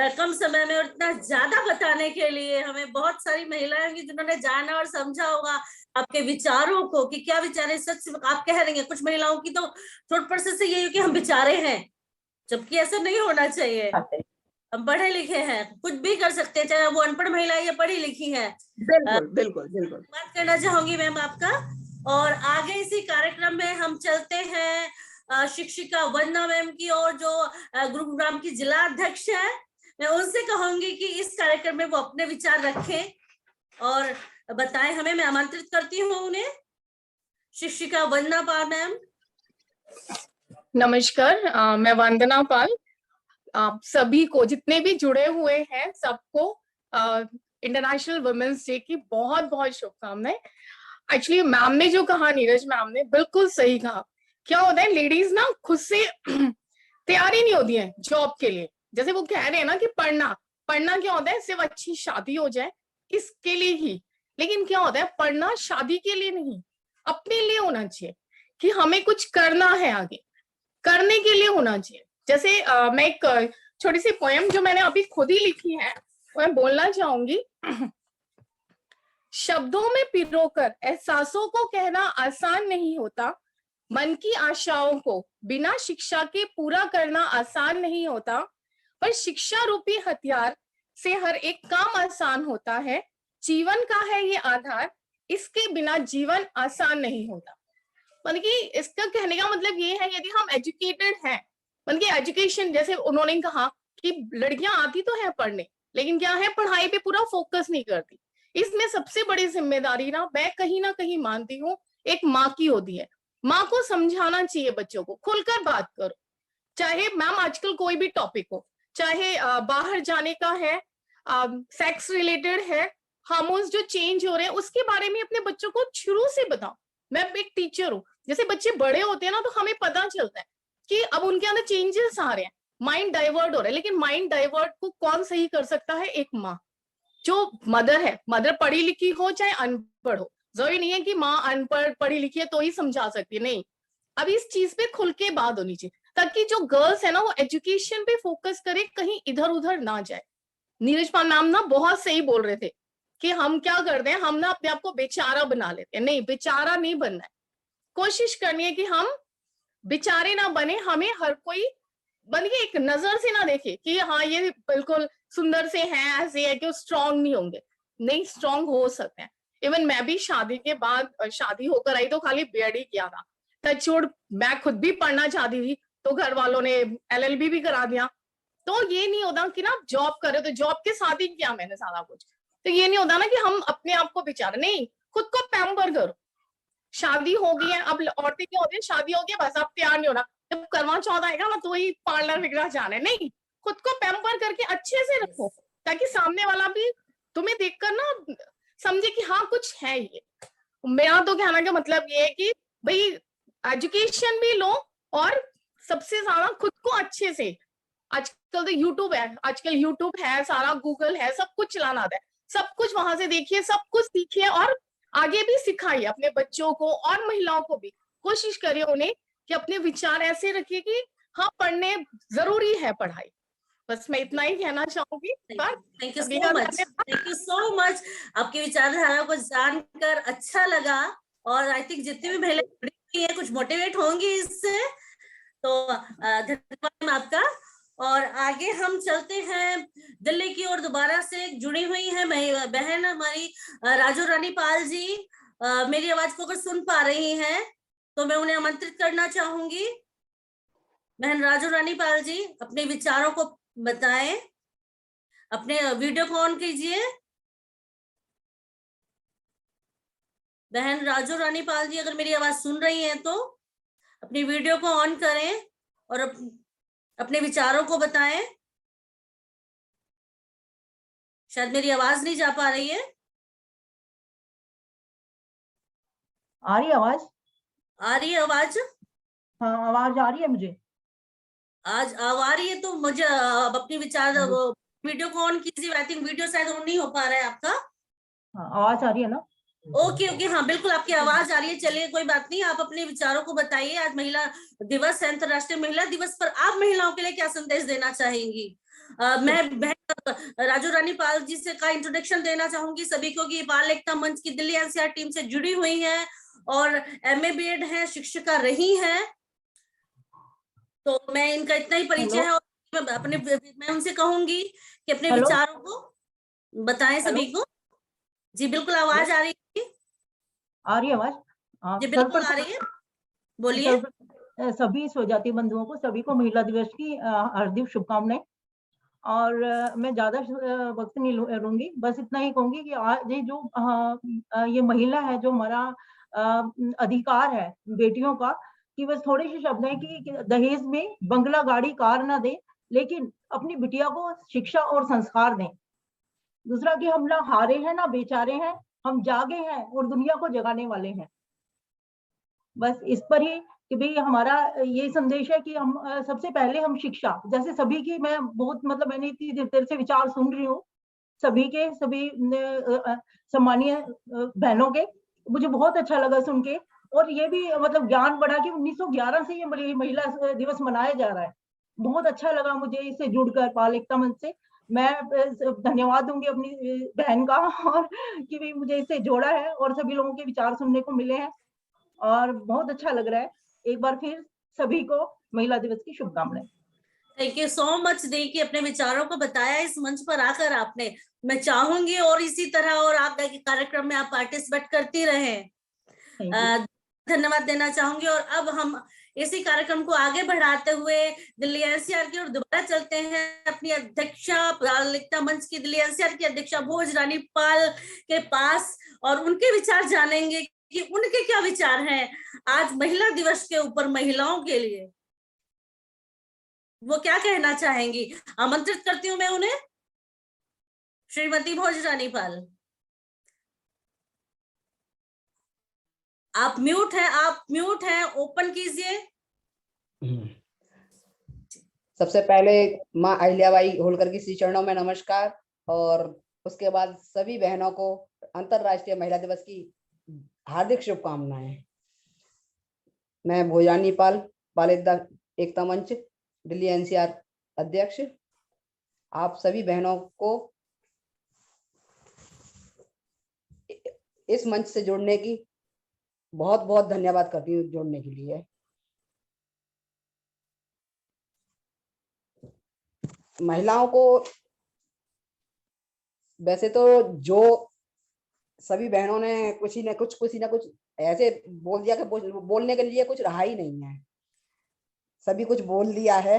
कम समय में और इतना ज्यादा बताने के लिए। हमें बहुत सारी महिलाएं होंगी जिन्होंने जाना और समझा होगा आपके विचारों को कि क्या विचार है। सच आप कह रही हैं, कुछ महिलाओं की तो थोड़ा प्रोसेस से यही है कि हम बेचारे हैं, जबकि ऐसा नहीं होना चाहिए। हम पढ़े लिखे हैं, कुछ भी कर सकते हैं, चाहे वो अनपढ़ महिला या पढ़ी लिखी है। बिल्कुल बिल्कुल बिल्कुल बात करना चाहूंगी मैम आपका। और आगे इसी कार्यक्रम में हम चलते हैं शिक्षिका वंदना मैम की और जो गुरुग्राम की जिला अध्यक्ष है, मैं उनसे कहूंगी कि इस कार्यक्रम में वो अपने विचार रखें और बताएं हमें। मैं आमंत्रित करती हूँ उन्हें, शिक्षिका वंदना पाल मैम। नमस्कार, मैं वंदना पाल। आप सभी को, जितने भी जुड़े हुए हैं, सबको इंटरनेशनल वुमेन्स डे की बहुत बहुत शुभकामनाएं। एक्चुअली मैम ने जो कहा, नीरज मैम ने बिल्कुल सही कहा। क्या होता है, लेडीज ना खुद से तैयार ही नहीं होती है जॉब के लिए। जैसे वो कह रहे हैं ना कि पढ़ना क्या होता है, सिर्फ अच्छी शादी हो जाए इसके लिए ही। लेकिन क्या होता है, पढ़ना शादी के लिए नहीं, अपने लिए होना चाहिए कि हमें कुछ करना है, आगे करने के लिए होना चाहिए। जैसे मैं एक छोटी सी पोएम जो मैंने अभी खुद ही लिखी है मैं बोलना चाहूंगी। शब्दों में पिरोकर एहसासों को कहना आसान नहीं होता, मन की आशाओं को बिना शिक्षा के पूरा करना आसान नहीं होता, पर शिक्षा रूपी हथियार से हर एक काम आसान होता है। जीवन का है ये आधार, इसके बिना जीवन आसान नहीं होता। मतलब कि इसका कहने का मतलब ये है, यदि हम एजुकेटेड हैं, मतलब कि एजुकेशन, जैसे उन्होंने कहा कि लड़कियां आती तो है पढ़ने, लेकिन क्या है, पढ़ाई पे पूरा फोकस नहीं करती। इसमें सबसे बड़ी जिम्मेदारी ना मैं कहीं ना कहीं मानती हूँ एक माँ की होती है। माँ को समझाना चाहिए बच्चों को, खुलकर बात करो, चाहे मैम आजकल कोई भी टॉपिक हो, चाहे बाहर जाने का है, सेक्स रिलेटेड है, हार्मोन्स जो चेंज हो रहे हैं उसके बारे में अपने बच्चों को शुरू से बताओ। मैं एक टीचर हूँ, जैसे बच्चे बड़े होते हैं ना तो हमें पता चलता है कि अब उनके अंदर चेंजेस आ रहे हैं, माइंड डाइवर्ट हो रहा है, लेकिन माइंड डाइवर्ट को कौन सही कर सकता है? एक माँ जो मदर है, मदर पढ़ी लिखी हो चाहे अनपढ़ हो, जरूरी नहीं है कि माँ अनपढ़ पढ़ी लिखी है तो ही समझा सकती है, नहीं। अब इस चीज पे खुल के बात होनी चाहिए ताकि जो गर्ल्स है ना वो एजुकेशन पे फोकस करे, कहीं इधर उधर ना जाए। नीरज पाल मैम ना बहुत सही बोल रहे थे कि हम क्या करते हैं, हम ना अपने आप को बेचारा बना लेते हैं। नहीं, बेचारा नहीं बनना है, कोशिश करनी है कि हम बेचारे ना बने, हमें हर कोई बल्कि एक नजर से ना देखे कि हाँ ये बिल्कुल सुंदर से हैं, ऐसे है कि वो स्ट्रांग नहीं होंगे। नहीं, स्ट्रांग हो सकते हैं। इवन मैं भी शादी के बाद, शादी होकर आई तो खाली बीएड ही किया था, टचवुड मैं खुद भी पढ़ना चाहती थी तो घर वालों ने एलएलबी भी करा दिया। तो ये नहीं होता कि ना जॉब करे तो जॉब के साथ ही किया मैंने सारा कुछ, तो ये नहीं होता ना कि हम अपने आप को बेचारे, नहीं, खुद को पैम्पर करो। शादी हो गई है, अब औरतें क्या होती है, शादी हो गई बस अब तैयार नहीं होना, जब करवा चौथ आएगा ना तो ही पार्लर वगैरह जाना है। नहीं, खुद को पैम्पर करके अच्छे से रखो ताकि सामने वाला भी तुम्हें देखकर ना समझे कि हाँ कुछ है ये। मेरा तो कहना का मतलब ये है कि भाई एजुकेशन भी लो और सबसे ज्यादा खुद को अच्छे से, आजकल तो यूट्यूब है, आजकल यूट्यूब है, सारा गूगल है, सब कुछ चलाना आता है, सब कुछ वहां से देखिए, सब कुछ सीखिए और आगे भी सिखाइए अपने बच्चों को और महिलाओं को भी। कोशिश करिए उन्हें कि अपने विचार ऐसे रखिए कि हाँ पढ़ने जरूरी है पढ़ाई। बस मैं इतना ही कहना चाहूंगी। Thank you so much, thank you so much. आपकी विचारधारा को जानकर अच्छा लगा और आई थिंक जितनी भी महिलाएं जुड़ी हुई है कुछ मोटिवेट होंगी इससे, तो धन्यवाद आपका। और आगे हम चलते हैं दिल्ली की ओर, दोबारा से जुड़ी हुई है बहन हमारी राजू रानी पाल जी। मेरी आवाज को अगर सुन पा रही हैं तो मैं उन्हें आमंत्रित करना चाहूंगी। बहन राजू रानी पाल जी अपने विचारों को बताएं, अपने वीडियो को ऑन कीजिए। बहन राजू रानी पाल जी अगर मेरी आवाज सुन रही हैं तो अपनी वीडियो को ऑन करें और अपने विचारों को बताएं। शायद मेरी आवाज नहीं जा पा रही है। आ रही है आवाज? आ रही है आवाज? हाँ आवाज आ रही है मुझे। आज आ रही है तो मुझे अब अपनी विचार वीडियो को ऑन कीजिए। आई थिंक वीडियो शायद ऑन नहीं हो पा रहा है आपका। हाँ आवाज आ रही है ना? ओके ओके, हाँ बिल्कुल आपकी आवाज आ रही है। चलिए कोई बात नहीं, आप अपने विचारों को बताइए। आज महिला दिवस है, अंतर्राष्ट्रीय महिला दिवस पर आप महिलाओं के लिए क्या संदेश देना चाहेंगी? मैं बहन राजू रानी पाल जी से का इंट्रोडक्शन देना चाहूंगी सभी को कि बाल एकता मंच की दिल्ली एनसीआर टीम से जुड़ी हुई है और एमए बीएड है, शिक्षिका रही हैं, तो मैं इनका इतना ही परिचय है। और मैं उनसे कहूंगी कि अपने विचारों को बताएं सभी को। जी बिल्कुल, आवाज आ रही है? आ रही है आवाज? जी बिल्कुल आ रही है, बोलिए। सभी स्वजाति बंधुओं को, सभी को महिला दिवस की हार्दिक शुभकामनाएं। और मैं ज्यादा वक्त नहीं लूंगी, बस इतना ही कहूंगी कि आज ये जो ये महिला है, जो हमारा अधिकार है बेटियों का, कि बस थोड़े से शब्द है कि दहेज में बंगला गाड़ी कार ना दे, लेकिन अपनी बिटिया को शिक्षा और संस्कार दें। दूसरा कि हम ना हारे हैं ना बेचारे हैं, हम जागे हैं और दुनिया को जगाने वाले हैं। बस इस पर ही कि भाई हमारा ये संदेश है कि हम सबसे पहले हम शिक्षा, जैसे सभी की, मैं बहुत मतलब मैंने इतनी देर से विचार सुन रही हूँ सभी के, सभी सम्मानीय बहनों के, मुझे बहुत अच्छा लगा सुन के। और ये भी मतलब ज्ञान बढ़ा कि 1911 से ये महिला दिवस मनाया जा रहा है। बहुत अच्छा लगा मुझे इससे जुड़कर बाल एकता मंच से। मैं धन्यवाद दूंगी अपनी बहन का और कि भाई मुझे इससे जोड़ा है और सभी लोगों के विचार सुनने को मिले हैं और बहुत अच्छा लग रहा है। एक बार फिर सभी को महिला दिवस की शुभकामनाएं। थैंक यू सो मच दी कि अपने विचारों को बताया इस मंच पर आकर आपने। मैं चाहूंगी और इसी तरह और आप कार्यक्रम में आप पार्टिसिपेट करती रहें। धन्यवाद देना चाहूंगी। और अब हम इसी कार्यक्रम को आगे बढ़ाते हुए दिल्ली एनसीआर की ओर दोबारा चलते हैं अपनी अध्यक्षा बाल एकता मंच की दिल्ली एनसीआर की अध्यक्षा भोजरानी पाल के पास, और उनके विचार जानेंगे कि उनके क्या विचार हैं आज महिला दिवस के ऊपर महिलाओं के लिए, वो क्या कहना चाहेंगी। आमंत्रित करती हूँ मैं उन्हें, श्रीमती भोजरानी पाल। आप म्यूट हैं, ओपन कीजिए। सबसे पहले माँ अहिल्याबाई होलकर की श्री चरणों में नमस्कार, और उसके बाद सभी बहनों को अंतरराष्ट्रीय महिला दिवस की हार्दिक शुभकामनाएं। मैं भोजरानी पाल, बाल एकता मंच दिल्ली एनसीआर अध्यक्ष, आप सभी बहनों को इस मंच से जुड़ने की बहुत बहुत धन्यवाद करती हूँ, जुड़ने के लिए। महिलाओं को वैसे तो जो सभी बहनों ने कुछ ना कुछ ऐसे बोल दिया कि बोलने के लिए कुछ रहा ही नहीं है, सभी कुछ बोल दिया है।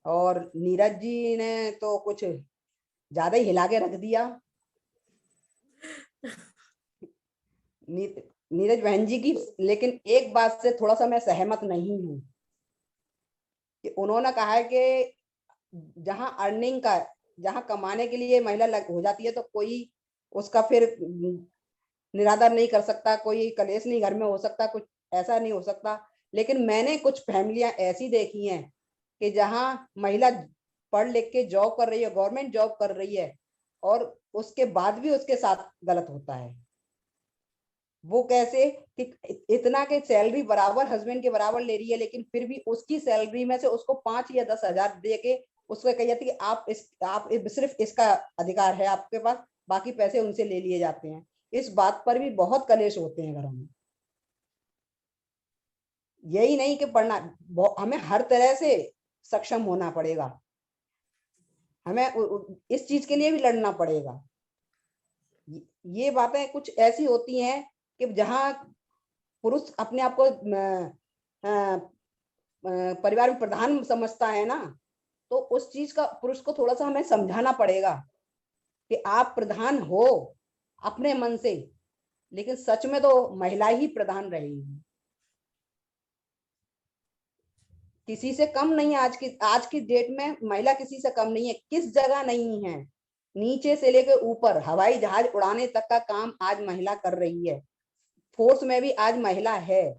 और नीरज जी ने तो कुछ ज्यादा ही हिला के रख दिया। नीरज बहन जी की, लेकिन एक बात से थोड़ा सा मैं सहमत नहीं हूँ कि उन्होंने कहा है कि जहां अर्निंग का, जहां कमाने के लिए महिला हो जाती है तो कोई उसका फिर निरादर नहीं कर सकता, कोई कलेश नहीं घर में हो सकता, कुछ ऐसा नहीं हो सकता। लेकिन मैंने कुछ फैमिलियां ऐसी देखी हैं कि जहां महिला पढ़ लिख के जॉब कर रही है, गवर्नमेंट जॉब कर रही है, और उसके बाद भी उसके साथ गलत होता है। वो कैसे कि इतना के सैलरी बराबर हस्बैंड के बराबर ले रही है, लेकिन फिर भी उसकी सैलरी में से उसको 5 या 10 हजार दे के उसको कही जाती है कि आप सिर्फ इसका अधिकार है आपके पास, बाकी पैसे उनसे ले लिए जाते हैं। इस बात पर भी बहुत कलेश होते हैं घरों में। यही नहीं कि पढ़ना, हमें हर तरह से सक्षम होना पड़ेगा, हमें इस चीज के लिए भी लड़ना पड़ेगा। ये बातें कुछ ऐसी होती हैं कि जहां पुरुष अपने आप को परिवार में प्रधान समझता है ना, तो उस चीज का पुरुष को थोड़ा सा हमें समझाना पड़ेगा कि आप प्रधान हो अपने मन से, लेकिन सच में तो महिला ही प्रधान रहेगी, किसी से कम नहीं है। आज की डेट में महिला किसी से कम नहीं है, किस जगह नहीं है। नीचे से लेकर ऊपर हवाई जहाज उड़ाने तक का काम आज महिला कर रही है, फोर्स में भी आज महिला है,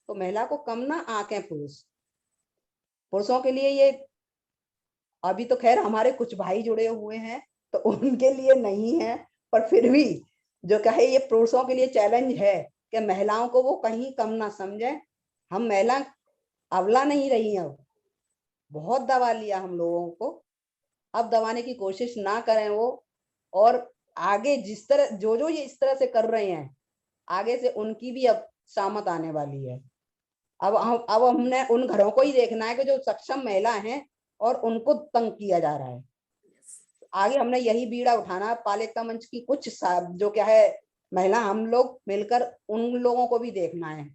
तो महिला को कम ना आंकें पुरुषों के लिए। ये अभी तो खैर हमारे कुछ भाई जुड़े हुए हैं तो उनके लिए नहीं है, पर फिर भी जो कहे ये पुरुषों के लिए चैलेंज है कि महिलाओं को वो कहीं कम ना समझे। हम महिला अबला नहीं रही हैं, अब बहुत दबा लिया हम लोगों को, अब दबाने की कोशिश ना करें वो। और आगे जिस तरह जो ये इस तरह से कर रहे हैं, आगे से उनकी भी अब शामत आने वाली है। अब हमने उन घरों को ही देखना है कि जो सक्षम महिला हैं और उनको तंग किया जा रहा है। आगे हमने यही बीड़ा उठाना, बाल एकता मंच की कुछ जो क्या है महिला, हम लोग मिलकर उन लोगों को भी देखना है।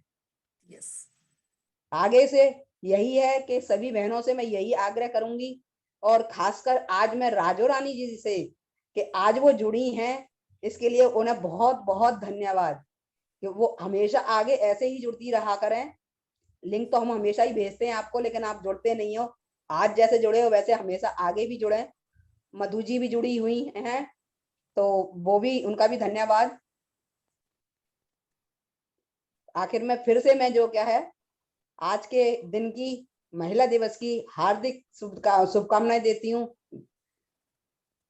आगे से यही है कि सभी बहनों से मैं यही आग्रह करूंगी, और खासकर आज मैं राजो रानी जी से कि आज वो जुड़ी हैं, इसके लिए उन्हें बहुत बहुत धन्यवाद कि वो हमेशा आगे ऐसे ही जुड़ती रहा करें। लिंक तो हम हमेशा ही भेजते हैं आपको, लेकिन आप जुड़ते नहीं हो। आज जैसे जुड़े हो वैसे हमेशा आगे भी जुड़े। मधु जी भी जुड़ी हुई हैं, तो वो भी, उनका भी धन्यवाद। आखिर में फिर से मैं जो क्या है आज के दिन की महिला दिवस की हार्दिक शुभकामनाएं देती हूँ।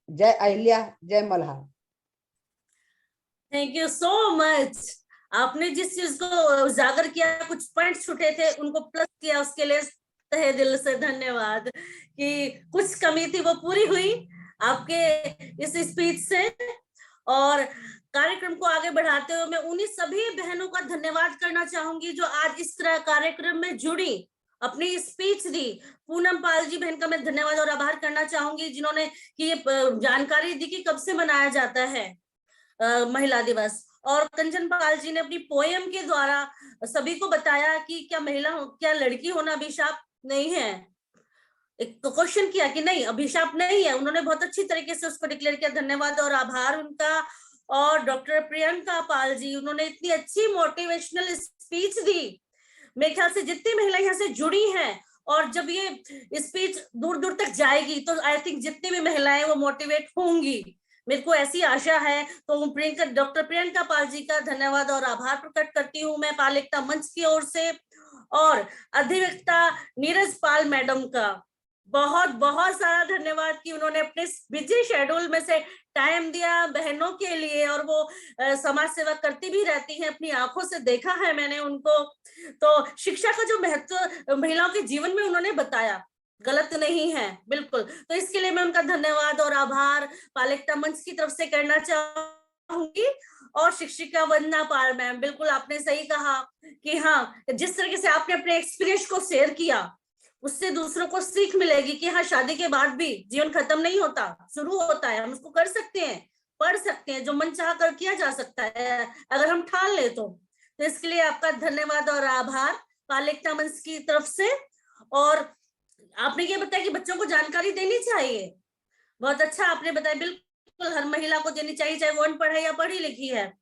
जय अहिल्या, जय Malhar. Thank you so much. आपने जिस चीज को उजागर किया, कुछ पॉइंट छूटे थे उनको प्लस किया, उसके लिए तहे दिल से धन्यवाद। कि कुछ कमी थी वो पूरी हुई आपके इस स्पीच से। और कार्यक्रम को आगे बढ़ाते हुए मैं उन्हीं सभी बहनों का धन्यवाद करना चाहूंगी जो आज इस तरह कार्यक्रम में जुड़ी, अपनी स्पीच दी। पूनम पाल जी बहन का मैं धन्यवाद और आभार करना चाहूंगी, जिन्होंने कि ये जानकारी दी कि कब से मनाया जाता है महिला दिवस। और कंचन पाल जी ने अपनी पोयम के द्वारा सभी को बताया कि क्या लड़की होना अभिशाप नहीं है। एक क्वेश्चन किया कि नहीं, अभिशाप नहीं है। उन्होंने बहुत अच्छी तरीके से उसको डिक्लेयर किया। धन्यवाद और आभार उनका। और डॉक्टर प्रियंका पाल जी, उन्होंने इतनी अच्छी मोटिवेशनल स्पीच दी। मेरे ख्याल से जितनी महिलाएं यहाँ से जुड़ी हैं और जब ये स्पीच दूर दूर तक जाएगी तो आई थिंक जितनी भी महिलाएं वो मोटिवेट होंगी, मेरे को ऐसी आशा है। तो डॉक्टर प्रियंका पाल जी का धन्यवाद और आभार प्रकट करती हूँ मैं पाल एकता मंच की ओर से। और अधिवक्ता नीरज पाल मैडम का बहुत बहुत सारा धन्यवाद कि उन्होंने अपने बिजी शेड्यूल में से टाइम दिया बहनों के लिए, और वो समाज सेवा करती भी रहती हैं, अपनी आंखों से देखा है मैंने उनको। तो शिक्षा का जो महत्व महिलाओं के जीवन में उन्होंने बताया, गलत नहीं है बिल्कुल। तो इसके लिए मैं उनका धन्यवाद और आभार पाल एकता मंच की तरफ से करना चाहूंगी। और शिक्षिका वंदना पाल मैम, बिल्कुल आपने सही कहा कि हाँ, जिस तरीके से आपने अपने एक्सपीरियंस को शेयर किया उससे दूसरों को सीख मिलेगी कि हाँ, शादी के बाद भी जीवन खत्म नहीं होता, शुरू होता है। हम उसको कर सकते हैं, पढ़ सकते हैं, जो मन चाह कर किया जा सकता है अगर हम ठान ले तो इसके लिए आपका धन्यवाद और आभार पाल एकता मंच की तरफ से। और आपने ये बताया कि बच्चों को जानकारी देनी चाहिए, बहुत अच्छा आपने बताया। बिल्कुल हर महिला को देनी चाहिए, चाहे वो अनपढ़ है या पढ़ी लिखी है।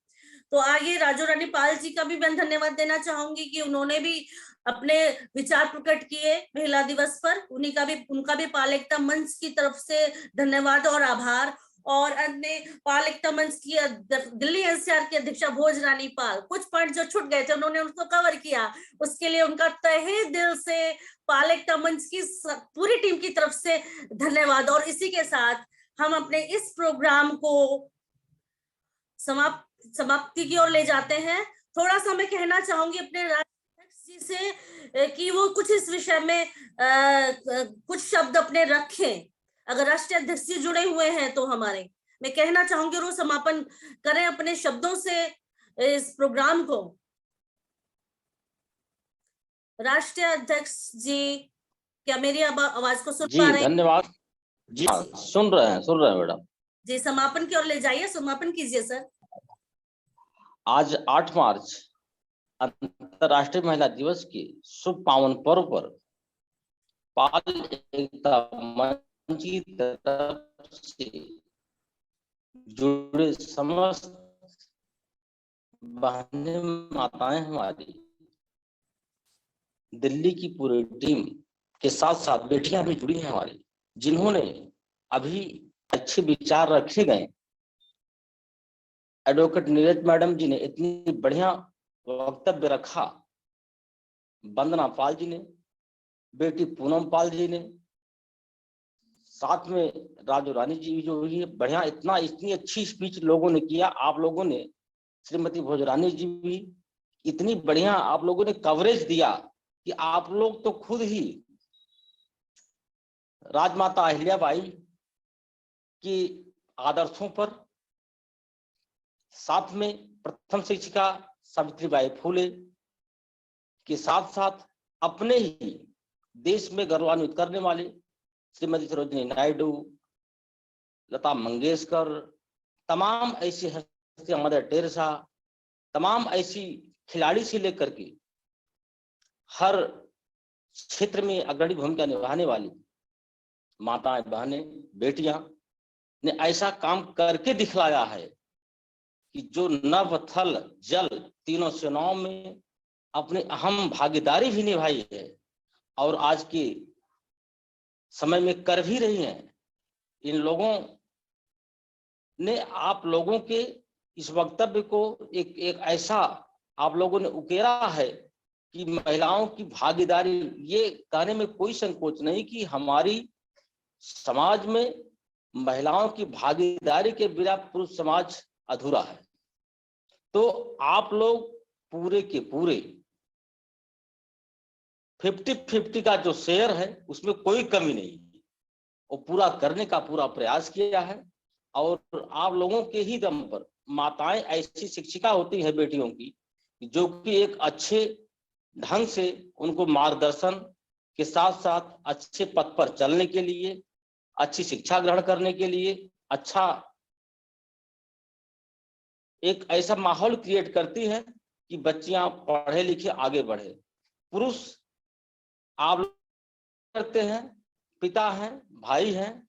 तो आगे राजू रानी पाल जी का भी मैं धन्यवाद देना चाहूंगी कि उन्होंने भी अपने विचार प्रकट किए महिला दिवस पर। उनका भी पाल एकता मंच की तरफ से धन्यवाद और आभार। और अन्य पाल एकता मंच की दिल्ली एनसीआर की अध्यक्षा भोज रानी पाल, कुछ पॉइंट जो छूट गए थे उन्होंने उसको कवर किया, उसके लिए उनका तहे दिल से पाल एकता मंच की पूरी टीम की तरफ से धन्यवाद। और इसी के साथ हम अपने इस प्रोग्राम को समाप्ति की ओर ले जाते हैं। थोड़ा सा मैं कहना चाहूंगी अपने राष्ट्राध्यक्ष जी से कि वो कुछ इस विषय में कुछ शब्द अपने रखें। अगर राष्ट्रीय अध्यक्ष जी जुड़े हुए हैं तो हमारे, मैं कहना चाहूंगी और वो समापन करें अपने शब्दों से इस प्रोग्राम को। राष्ट्रीय अध्यक्ष जी, क्या मेरी आवाज को सुन पा रहे हैं? धन्यवाद जी, सुन रहे हैं मैडम जी। समापन की ओर ले जाइए, समापन कीजिए सर। आज 8 मार्च अंतर्राष्ट्रीय महिला दिवस के शुभ पावन पर्व पर पाल एकता मंच की तरफ से जुड़े समस्त बहनें माताएं हमारी, दिल्ली की पूरी टीम के साथ साथ बेटियां भी जुड़ी हैं हमारी, जिन्होंने अभी अच्छे विचार रखे गए। एडवोकेट नीरज मैडम जी ने इतनी बढ़िया वक्तव्य रखा, वंदना पाल जी ने, बेटी पूनम पाल जी ने, साथ में राजू रानी जी जो हुई है बढ़िया, इतनी अच्छी स्पीच लोगों ने किया। आप लोगों ने, श्रीमती भोजरानी जी भी इतनी बढ़िया आप लोगों ने कवरेज दिया कि आप लोग तो खुद ही राजमाता अहिल्याबाई की आदर्शों पर, साथ में प्रथम शिक्षिका सावित्रीबाई फूले के साथ साथ अपने ही देश में गौरवान्वित करने वाले श्रीमती सरोजिनी नायडू, लता मंगेशकर, तमाम ऐसी हस्तियां, मदर टेरेसा, तमाम ऐसी खिलाड़ी से लेकर के हर क्षेत्र में अग्रणी भूमिका निभाने वाली माताएं, बहनें, बेटियां ने ऐसा काम करके दिखलाया है कि जो नभ, थल, जल तीनों सेनाओं में अपनी अहम भागीदारी भी निभाई है और आज के समय में कर भी रही हैं। इन लोगों ने आप लोगों के इस वक्तव्य को एक ऐसा आप लोगों ने उकेरा है कि महिलाओं की भागीदारी, ये कहने में कोई संकोच नहीं कि हमारी समाज में महिलाओं की भागीदारी के बिना पुरुष समाज अधूरा है। तो आप लोग पूरे के पूरे 50-50 का जो शेयर है उसमें कोई कमी नहीं, वो पूरा करने का पूरा प्रयास किया है। और आप लोगों के ही दम पर माताएं ऐसी शिक्षिका होती है बेटियों की, जो कि एक अच्छे ढंग से उनको मार्गदर्शन के साथ साथ अच्छे पथ पर चलने के लिए, अच्छी शिक्षा ग्रहण करने के लिए, अच्छा एक ऐसा माहौल क्रिएट करती है कि बच्चियां पढ़े लिखे आगे बढ़े। पुरुष आप करते हैं, पिता हैं, भाई हैं,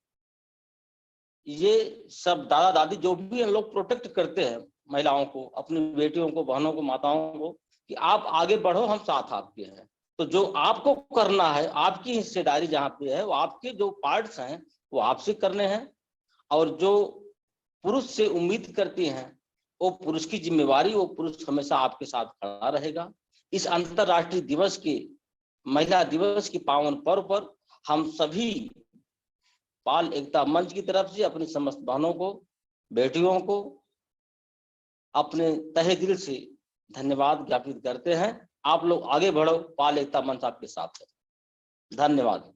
ये सब दादा दादी जो भी हम लोग प्रोटेक्ट करते हैं महिलाओं को, अपनी बेटियों को, बहनों को, माताओं को, कि आप आगे बढ़ो, हम साथ आपके हैं। तो जो आपको करना है, आपकी हिस्सेदारी जहाँ पे है, वो आपके जो पार्ट्स हैं वो आपसे करने हैं, और जो पुरुष से उम्मीद करती हैं वो पुरुष की जिम्मेवारी, वो पुरुष हमेशा आपके साथ खड़ा रहेगा। इस अंतरराष्ट्रीय दिवस के, महिला दिवस के पावन पर्व पर हम सभी बाल एकता मंच की तरफ से अपनी समस्त बहनों को, बेटियों को अपने तहे दिल से धन्यवाद ज्ञापित करते हैं। आप लोग आगे बढ़ो, बाल एकता मंच आपके साथ है। धन्यवाद।